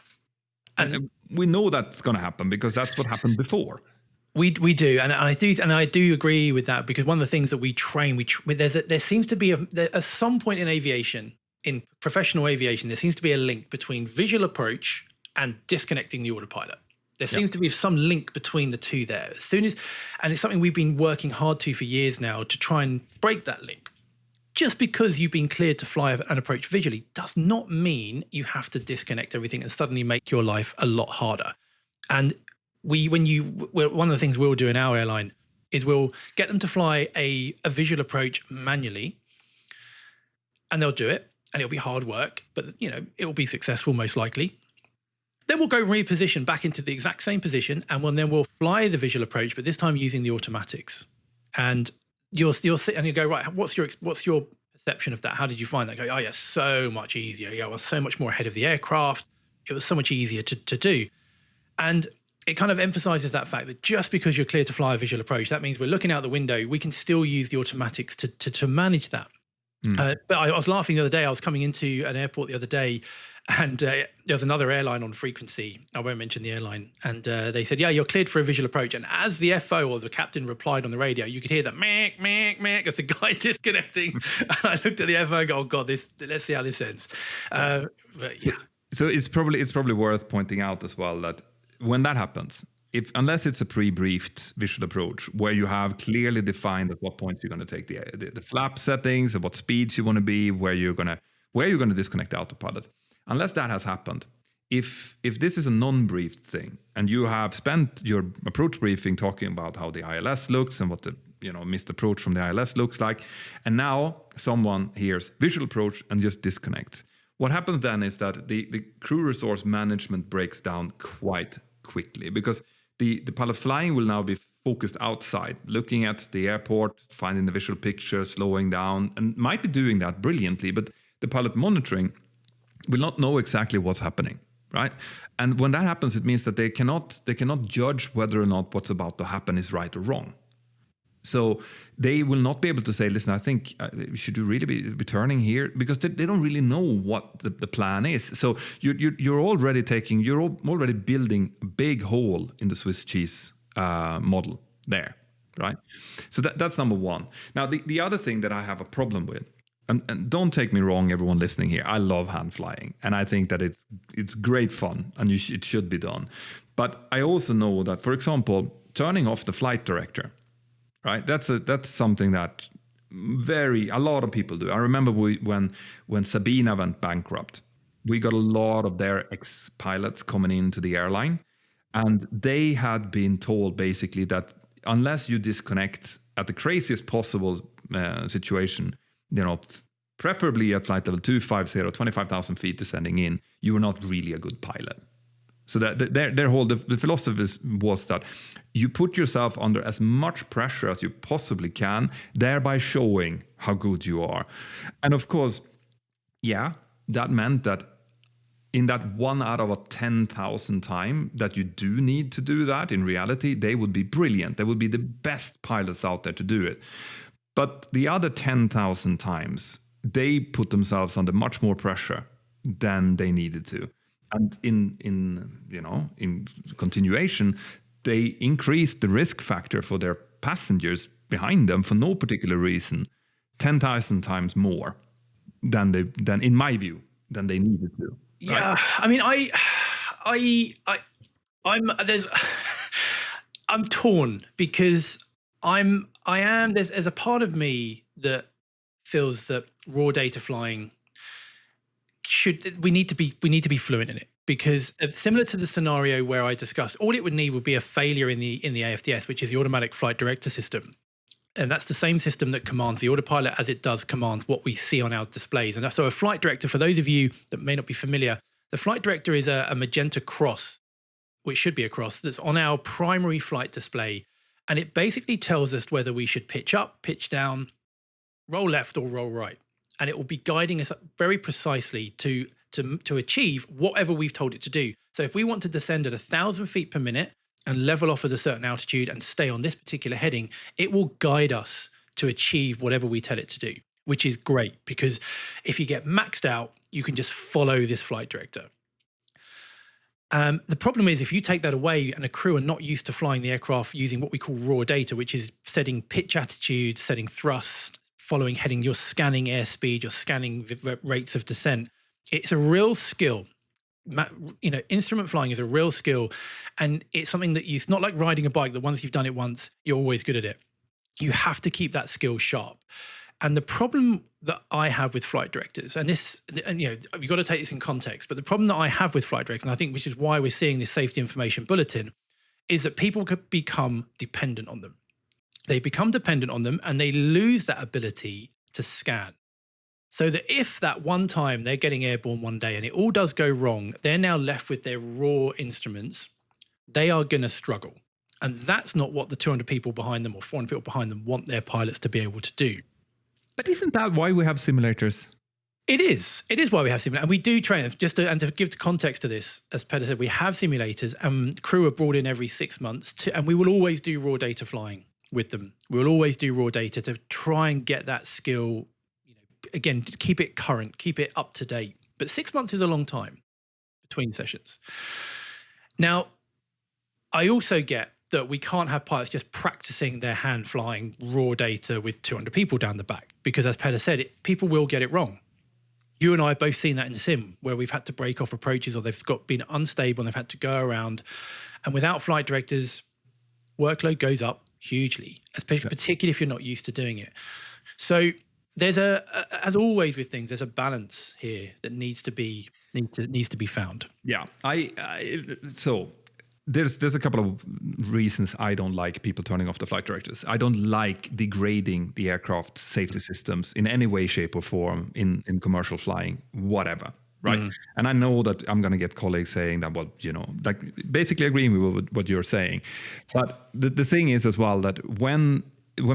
Speaker 1: And we know that's going to happen because that's what happened before.
Speaker 2: We do, and I do agree with that, because one of the things that we train, there seems to be at some point in aviation, in professional aviation, there seems to be a link between visual approach and disconnecting the autopilot. There seems to be some link between the two there. And it's something we've been working hard for years now, to try and break that link. Just because you've been cleared to fly an approach visually does not mean you have to disconnect everything and suddenly make your life a lot harder. And one of the things we'll do in our airline is we'll get them to fly a visual approach manually, and they'll do it, and it'll be hard work, but it will be successful most likely. Then we'll go reposition back into the exact same position, and then we'll fly the visual approach, but this time using the automatics. And you'll sit and you go, right, what's your perception of that? How did you find that? Go, oh yeah, so much easier. Yeah, I was so much more ahead of the aircraft. It was so much easier to do. And it kind of emphasizes that fact that just because you're clear to fly a visual approach, that means we're looking out the window, we can still use the automatics to manage that. But I was laughing the other day. I was coming into an airport the other day, and there was another airline on frequency. I won't mention the airline. And they said, yeah, you're cleared for a visual approach. And as the FO or the captain replied on the radio, you could hear that meek, meek, meek as the guy disconnecting. And I looked at the FO and go, oh God, let's see how this ends. But yeah.
Speaker 1: So it's probably worth pointing out as well that when that happens, unless it's a pre-briefed visual approach where you have clearly defined at what point you're going to take the flap settings, at what speeds you want to be, where you're going to disconnect the autopilot. Unless that has happened, if this is a non-briefed thing and you have spent your approach briefing talking about how the ILS looks and what the missed approach from the ILS looks like, and now someone hears visual approach and just disconnects, what happens then is that the crew resource management breaks down quite quickly, because the pilot flying will now be focused outside, looking at the airport, finding the visual picture, slowing down, and might be doing that brilliantly, but the pilot monitoring will not know exactly what's happening, right? And when that happens, it means that they cannot judge whether or not what's about to happen is right or wrong. So they will not be able to say, listen, I think should you really be turning here? Because they don't really know what the plan is. So you're already building a big hole in the Swiss cheese model there, right? So that's number one. Now, the other thing that I have a problem with, and don't take me wrong, everyone listening here, I love hand flying, and I think that it's great fun, and it should be done. But I also know that, for example, turning off the flight director, right? That's something that a lot of people do. I remember when Sabina went bankrupt, we got a lot of their ex-pilots coming into the airline, and they had been told basically that unless you disconnect at the craziest possible situation, preferably at flight level 250, 25,000 feet descending in, you are not really a good pilot. So that their whole the philosophy was that you put yourself under as much pressure as you possibly can, thereby showing how good you are. And of course, that meant that in that 1 out of 10,000 time that you do need to do that, in reality, they would be brilliant. They would be the best pilots out there to do it. But the other 10,000 times, they put themselves under much more pressure than they needed to. And in continuation, they increased the risk factor for their passengers behind them for no particular reason, 10,000 times more than in my view, than they needed to.
Speaker 2: Yeah,
Speaker 1: right?
Speaker 2: I mean, I'm torn because there's a part of me that feels that raw data flying we need to be fluent in it, because similar to the scenario where I discussed, all it would need would be a failure in the AFDS, which is the automatic flight director system. And that's the same system that commands the autopilot as it does commands what we see on our displays. And so a flight director, for those of you that may not be familiar, the flight director is a magenta cross, which should be a cross, that's on our primary flight display. And it basically tells us whether we should pitch up, pitch down, roll left or roll right. And it will be guiding us very precisely to achieve whatever we've told it to do. So if we want to descend at 1,000 feet per minute and level off at a certain altitude and stay on this particular heading, it will guide us to achieve whatever we tell it to do, which is great, because if you get maxed out, you can just follow this flight director. The problem is if you take that away and a crew are not used to flying the aircraft using what we call raw data, which is setting pitch attitudes, setting thrust, following heading, you're scanning airspeed, you're scanning rates of descent. It's a real skill. Instrument flying is a real skill, and it's something that it's not like riding a bike that once you've done it once, you're always good at it. You have to keep that skill sharp. And the problem that I have with flight directors, and you've got to take this in context, but the problem that I have with flight directors, and I think which is why we're seeing this safety information bulletin, is that people could become dependent on them. They become dependent on them and they lose that ability to scan. So that if that one time they're getting airborne one day and it all does go wrong, they're now left with their raw instruments, they are going to struggle. And that's not what the 200 people behind them or 400 people behind them want their pilots to be able to do.
Speaker 1: But isn't that why we have simulators?
Speaker 2: It is. It is why we have simulators. And we do train. And to give context to this, as Peter said, we have simulators and crew are brought in every 6 months. And we will always do raw data flying with them. We will always do raw data to try and get that skill, again, to keep it current, keep it up to date. But 6 months is a long time between sessions. Now, I also get that we can't have pilots just practicing their hand flying raw data with 200 people down the back, because as Peter said, people will get it wrong. You and I have both seen that in sim, where we've had to break off approaches or they've been unstable and they've had to go around. And without flight directors, workload goes up hugely, particularly if you're not used to doing it. So there's as always with things, there's a balance here that needs to be found.
Speaker 1: Yeah, so there's a couple of reasons I don't like people turning off the flight directors. I don't like degrading the aircraft safety systems in any way, shape, or form in commercial flying, whatever. Right. Mm-hmm. And I know that I'm going to get colleagues saying that, well, like basically agreeing with what you're saying. But the thing is as well that when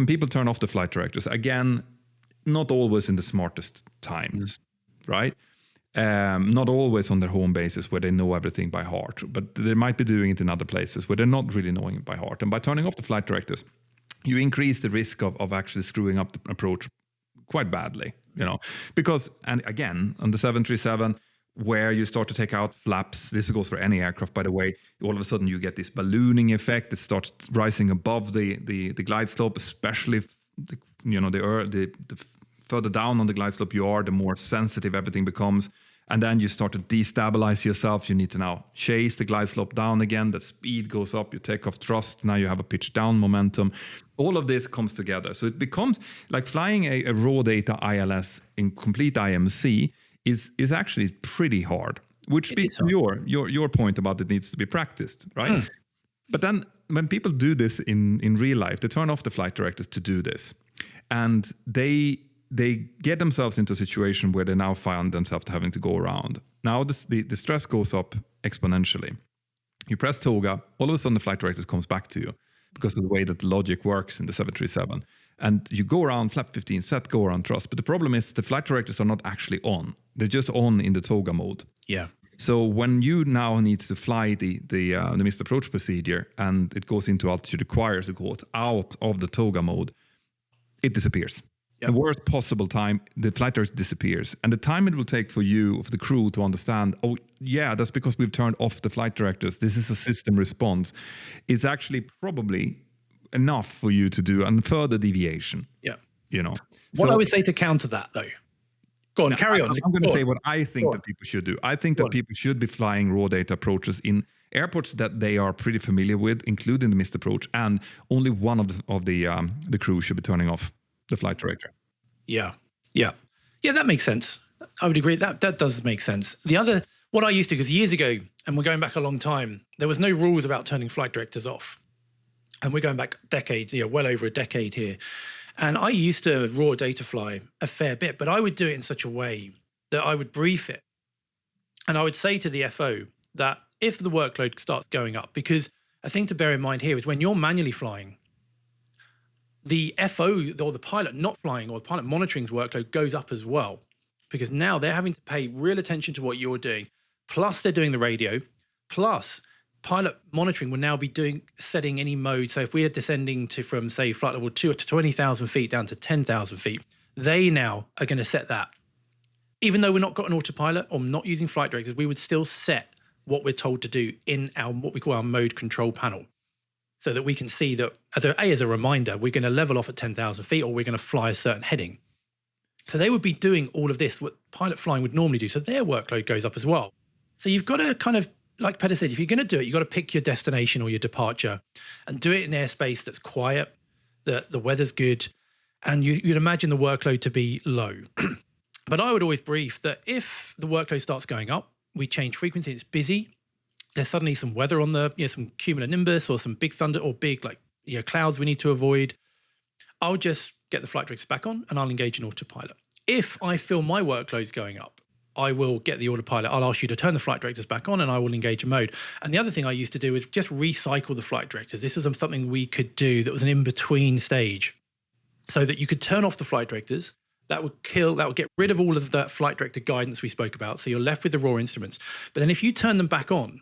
Speaker 1: people turn off the flight directors, again, not always in the smartest times, right? Not always on their home bases where they know everything by heart, but they might be doing it in other places where they're not really knowing it by heart. And by turning off the flight directors, you increase the risk of actually screwing up the approach quite badly, because, and again, on the 737, where you start to take out flaps, this goes for any aircraft, by the way, all of a sudden you get this ballooning effect that starts rising above the glide slope, especially the further down on the glide slope you are, the more sensitive everything becomes. And then you start to destabilize yourself. You need to now chase the glide slope down again. The speed goes up. You take off thrust. Now you have a pitch down momentum. All of this comes together. So it becomes like flying a raw data ILS in complete IMC is actually pretty hard, which speaks to your point about it needs to be practiced, right? But then when people do this in real life, they turn off the flight directors to do this. And they get themselves into a situation where they now find themselves having to go around. Now the stress goes up exponentially. You press toga, all of a sudden the flight directors comes back to you because of the way that the logic works in the 737. And you go around flap 15, set, go around thrust. But the problem is the flight directors are not actually on. They're just on in the toga mode.
Speaker 2: Yeah.
Speaker 1: So when you now need to fly the missed approach procedure and it goes into altitude requires, it goes out of the toga mode, it disappears. the worst possible time, the flight director disappears. And the time it will take for you, for the crew to understand, oh, yeah, that's because we've turned off the flight directors. This is a system response. Is actually probably enough for you to do a further deviation.
Speaker 2: Yeah.
Speaker 1: What
Speaker 2: I would say to counter that, though. Go on, carry on.
Speaker 1: I'm going to say what I think that people should do. I think that people should be flying raw data approaches in airports that they are pretty familiar with, including the missed approach, and only one of the crew should be turning off the flight director.
Speaker 2: Yeah, that makes sense. I would agree. That does make sense. What I used to, because years ago, and we're going back a long time, there was no rules about turning flight directors off. And we're going back decades, well over a decade here. And I used to raw data fly a fair bit, but I would do it in such a way that I would brief it. And I would say to the FO that if the workload starts going up, because a thing to bear in mind here is when you're manually flying, the FO or the pilot not flying or the pilot monitoring's workload goes up as well, because now they're having to pay real attention to what you're doing. Plus they're doing the radio, plus pilot monitoring will now be setting any mode. So if we are descending from say flight level 2 to 20,000 feet down to 10,000 feet, they now are going to set that. Even though we're not got an autopilot or not using flight directors, we would still set what we're told to do in our what we call our mode control panel, so that we can see that as a reminder, we're going to level off at 10,000 feet or we're going to fly a certain heading. So they would be doing all of this, what pilot flying would normally do. So their workload goes up as well. So you've got to kind of, like Petter said, if you're going to do it, you've got to pick your destination or your departure and do it in airspace that's quiet, the weather's good, and you'd imagine the workload to be low. But I would always brief that if the workload starts going up, we change frequency, it's busy, there's suddenly some weather on some cumulonimbus or some big thunder or big clouds we need to avoid, I'll just get the flight directors back on and I'll engage an autopilot. If I feel my workload's going up, I will get the autopilot. I'll ask you to turn the flight directors back on and I will engage a mode. And the other thing I used to do is just recycle the flight directors. This is something we could do that was an in-between stage, so that you could turn off the flight directors. That would get rid of all of that flight director guidance we spoke about. So you're left with the raw instruments. But then if you turn them back on,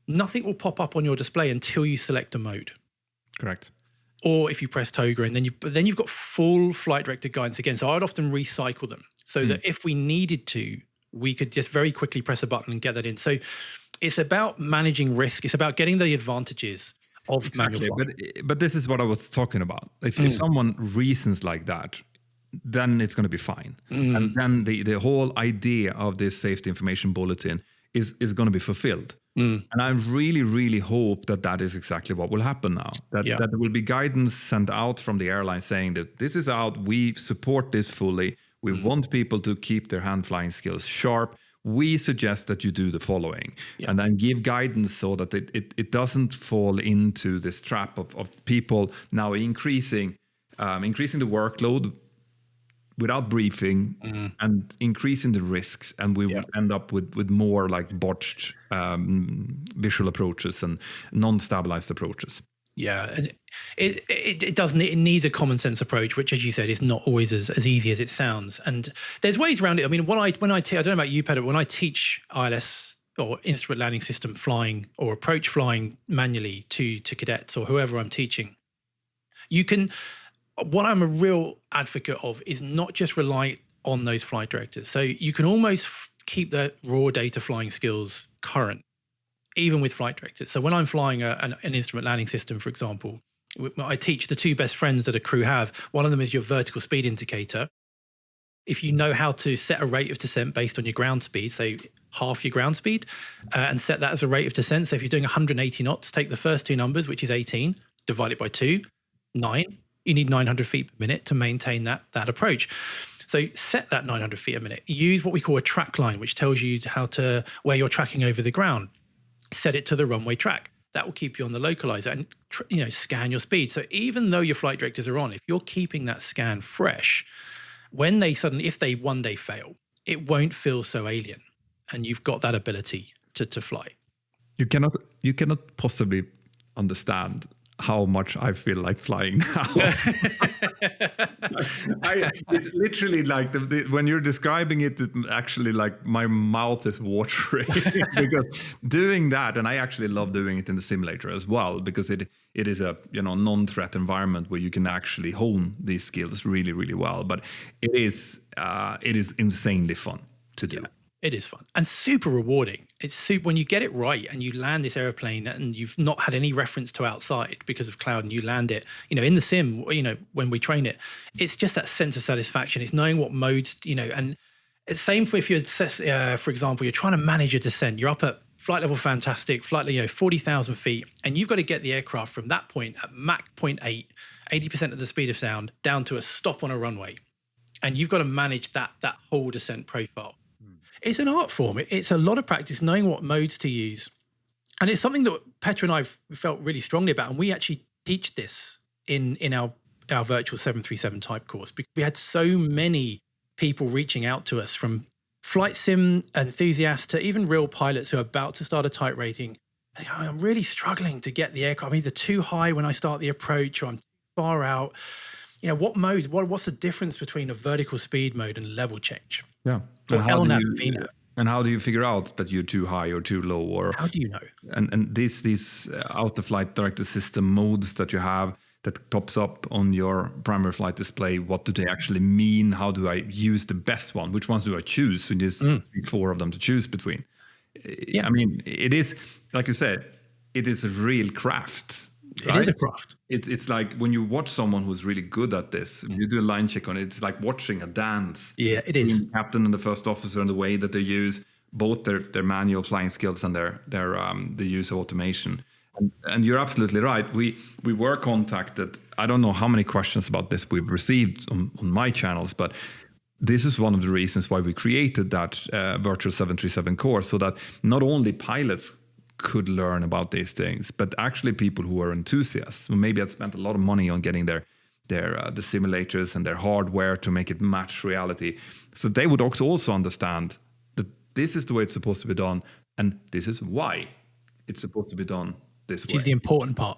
Speaker 2: nothing will pop up on your display until you select a mode.
Speaker 1: Correct.
Speaker 2: Or if you press toga, and then you've got full flight director guidance again. So I'd often recycle them so that if we needed to, we could just very quickly press a button and get that in. So it's about managing risk. It's about getting the advantages of manual flying.
Speaker 1: But this is what I was talking about. If someone reasons like that, then it's going to be fine. And then the whole idea of this safety information bulletin is going to be fulfilled. And I really, really hope that is exactly what will happen now. That there will be guidance sent out from the airline saying that this is out, we support this fully, we want people to keep their hand flying skills sharp. We suggest that you do the following, and then give guidance so that it doesn't fall into this trap of people now increasing the workload without briefing and increasing the risks, and we will end up with more like botched visual approaches and non-stabilized approaches. Yeah,
Speaker 2: and it needs a common sense approach, which, as you said, is not always as easy as it sounds. And there's ways around it. I mean, I don't know about you, Petter, when I teach ILS or instrument landing system flying or approach flying manually to cadets or whoever I'm teaching, what I'm a real advocate of is not just rely on those flight directors. So you can almost keep the raw data flying skills current, even with flight directors. So when I'm flying an instrument landing system, for example, I teach the two best friends that a crew have. One of them is your vertical speed indicator. If you know how to set a rate of descent based on your ground speed, say half your ground speed, and set that as a rate of descent. So if you're doing 180 knots, take the first two numbers, which is 18, divide it by 2, 9. You need 900 feet per minute to maintain that approach. So set that 900 feet a minute. Use what we call a track line, which tells you where you're tracking over the ground. Set it to the runway track. That will keep you on the localizer and scan your speed. So even though your flight directors are on, if you're keeping that scan fresh, if they one day fail, it won't feel so alien, and you've got that ability to fly.
Speaker 1: You cannot possibly understand how much I feel like flying now. It's literally like when you're describing it, it's actually like my mouth is watering because doing that, and I actually love doing it in the simulator as well, because it is a non-threat environment where you can actually hone these skills really, really well. But it is insanely fun to do.
Speaker 2: Yeah. It is fun and super rewarding. It's super when you get it right and you land this airplane and you've not had any reference to outside because of cloud, and you land it, in the sim, when we train it, it's just that sense of satisfaction. It's knowing what modes, and it's same for if you're, for example, you're trying to manage a descent. You're up at flight level fantastic, flight, 40,000 feet, and you've got to get the aircraft from that point at Mach 0.8, 80% of the speed of sound, down to a stop on a runway. And you've got to manage that whole descent profile. It's an art form. It's a lot of practice knowing what modes to use. And it's something that Petra and I felt really strongly about. And we actually teach this in our virtual 737 type course, because we had so many people reaching out to us, from flight sim enthusiasts to even real pilots who are about to start a type rating. I'm really struggling to get the aircraft. I'm either too high when I start the approach, or I'm too far out. What modes, what's the difference between a vertical speed mode and level change?
Speaker 1: Yeah. And how do you figure out that you're too high or too low? Or
Speaker 2: how do you know?
Speaker 1: And these out-of-flight director system modes that you have that pops up on your primary flight display, what do they actually mean? How do I use the best one? Which ones do I choose? So there's 4 of them to choose between. Yeah. I mean, it is, like you said, it is a real craft. Right?
Speaker 2: It is a craft.
Speaker 1: It's like when you watch someone who's really good at this, you do a line check on it, it's like watching a dance.
Speaker 2: Yeah, it is.
Speaker 1: The captain and the first officer, and the way that they use both their manual flying skills and the use of automation. And you're absolutely right. We were contacted. I don't know how many questions about this we've received on my channels, but this is one of the reasons why we created that virtual 737 course, so that not only pilots could learn about these things, but actually people who are enthusiasts, who maybe had spent a lot of money on getting the simulators and their hardware to make it match reality, so they would also understand that this is the way it's supposed to be done, and this is why it's supposed to be done this way.
Speaker 2: Which is the important part.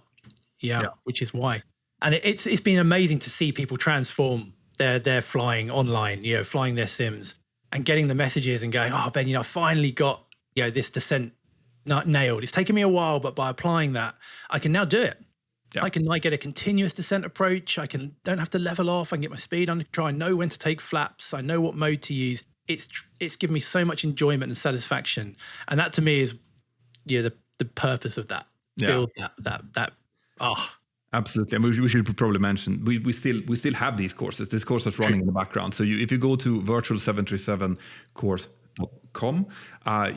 Speaker 2: Yeah, which is why. And it's been amazing to see people transform their flying online, flying their sims and getting the messages and going, oh, Ben, I finally got this descent not nailed. It's taken me a while, but by applying that, I can now do it. Yeah. I can get a continuous descent approach. Don't have to level off. I can get my speed under control. I know when to take flaps. I know what mode to use. It's given me so much enjoyment and satisfaction, and that to me is the purpose of that. Yeah. Build that.
Speaker 1: Absolutely, and we should probably mention we still have these courses. This course is running in the background. So if you go to virtual737course.com,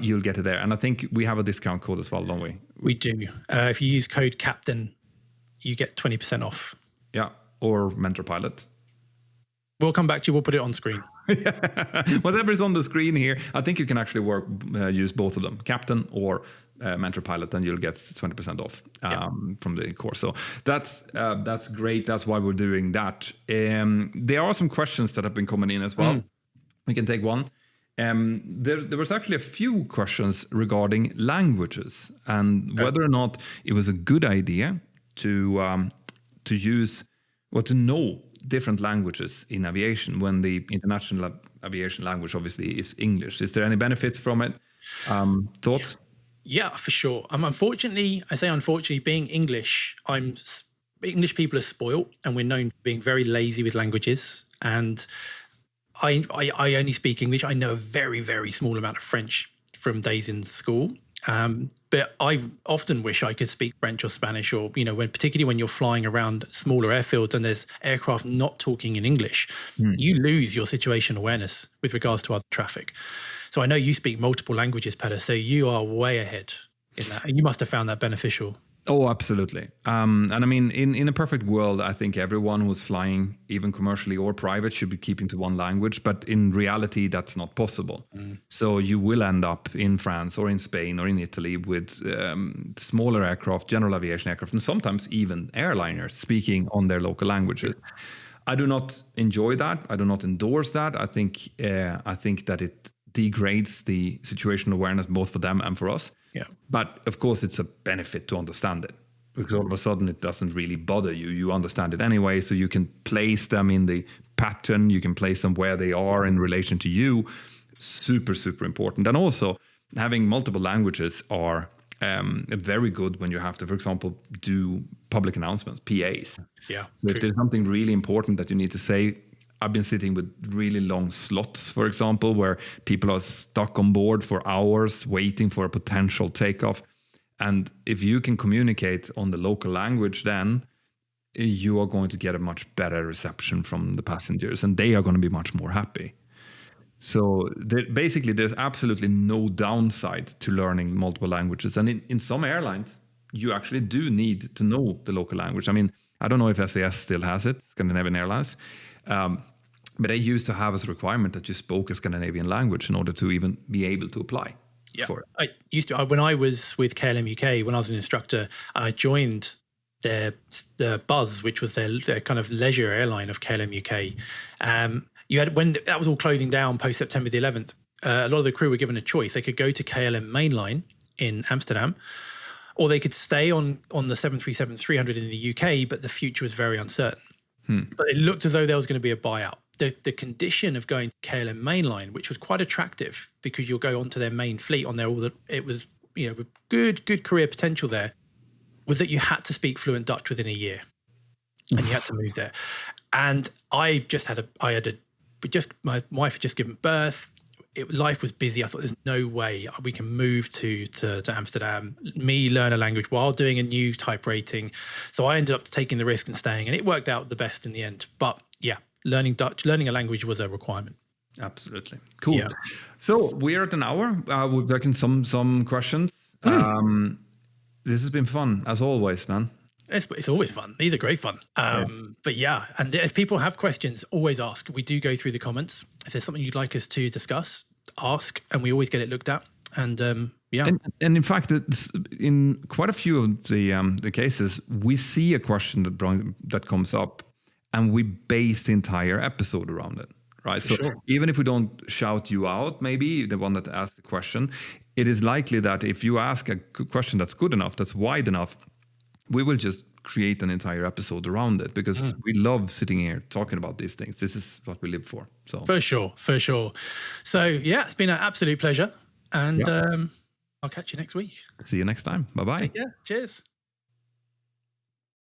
Speaker 1: you'll get it there. And I think we have a discount code as well, don't we?
Speaker 2: We do. If you use code CAPTAIN, you get 20% off.
Speaker 1: Yeah, or Mentor Pilot.
Speaker 2: We'll come back to you. We'll put it on screen.
Speaker 1: Whatever is on the screen here, I think you can actually use both of them, Captain or Mentor Pilot, and you'll get 20% off from the course. So that's great. That's why we're doing that. There are some questions that have been coming in as well. We can take one. There was actually a few questions regarding languages and whether or not it was a good idea to use or to know different languages in aviation when the international aviation language obviously is English. Is there any benefits from it? Thoughts?
Speaker 2: Yeah, for sure. Unfortunately, being English, English people are spoiled, and we're known for being very lazy with languages. And I only speak English. I know a very, very small amount of French from days in school. But I often wish I could speak French or Spanish, or, particularly when you're flying around smaller airfields and there's aircraft not talking in English, you lose your situation awareness with regards to other traffic. So I know you speak multiple languages, Petter, so you are way ahead in that. And you must have found that beneficial.
Speaker 1: Oh, absolutely. And I mean, in a perfect world, I think everyone who's flying, even commercially or private, should be keeping to one language. But in reality, that's not possible. So you will end up in France or in Spain or in Italy with smaller aircraft, general aviation aircraft, and sometimes even airliners speaking on their local languages. I do not enjoy that. I do not endorse that. I think that it degrades the situational awareness both for them and for us. Yeah. But of course, it's a benefit to understand it, because all of a sudden it doesn't really bother you. You understand it anyway, so you can place them in the pattern. You can place them where they are in relation to you. Super, super important. And also having multiple languages are very good when you have to, for example, do public announcements, PAs.
Speaker 2: Yeah.
Speaker 1: So if there's something really important that you need to say, I've been sitting with really long slots, for example, where people are stuck on board for hours waiting for a potential takeoff. And if you can communicate on the local language, then you are going to get a much better reception from the passengers, and they are going to be much more happy. So basically, there's absolutely no downside to learning multiple languages. And in some airlines, you actually do need to know the local language. I mean, I don't know if SAS still has it, Scandinavian Airlines, but they used to have as a requirement that you spoke a Scandinavian language in order to even be able to apply.
Speaker 2: Yeah,
Speaker 1: for it.
Speaker 2: I used to, when I was with KLM UK, when I was an instructor, and I joined their Buzz, which was their kind of leisure airline of KLM UK. You had, when that was all closing down post September the 11th, a lot of the crew were given a choice. They could go to KLM mainline in Amsterdam, or they could stay on the 737-300 in the UK, but the future was very uncertain. But it looked as though there was going to be a buyout. The condition of going to KLM mainline, which was quite attractive because you'll go onto their main fleet on there, it was, you know, good career potential there, was that you had to speak fluent Dutch within a year, and you had to move there. And I just had my wife had just given birth. Life was busy. I thought there's no way we can move to Amsterdam, learn a language while doing a new type rating. So I ended up taking the risk and staying, and it worked out the best in the end. But yeah, learning a language was a requirement.
Speaker 1: Absolutely. Cool.
Speaker 2: Yeah.
Speaker 1: So we're at an hour. We've taken some questions. This has been fun, as always, man.
Speaker 2: It's always fun. These are great fun. But yeah, and if people have questions, always ask. We do go through the comments. If there's something you'd like us to discuss, ask, and we always get it looked at. And yeah.
Speaker 1: And in fact, in quite a few of the cases, we see a question that comes up, and we base the entire episode around it. Right.
Speaker 2: For
Speaker 1: so
Speaker 2: sure.
Speaker 1: even if we don't shout you out, maybe the one that asked the question, it is likely that if you ask a question that's good enough, that's wide enough, we will just create an entire episode around it, because we love sitting here talking about these things. This is what we live for. So
Speaker 2: For sure. So yeah, it's been an absolute pleasure. And I'll catch you next week.
Speaker 1: see you next time. Bye-bye.
Speaker 2: Take care. Cheers.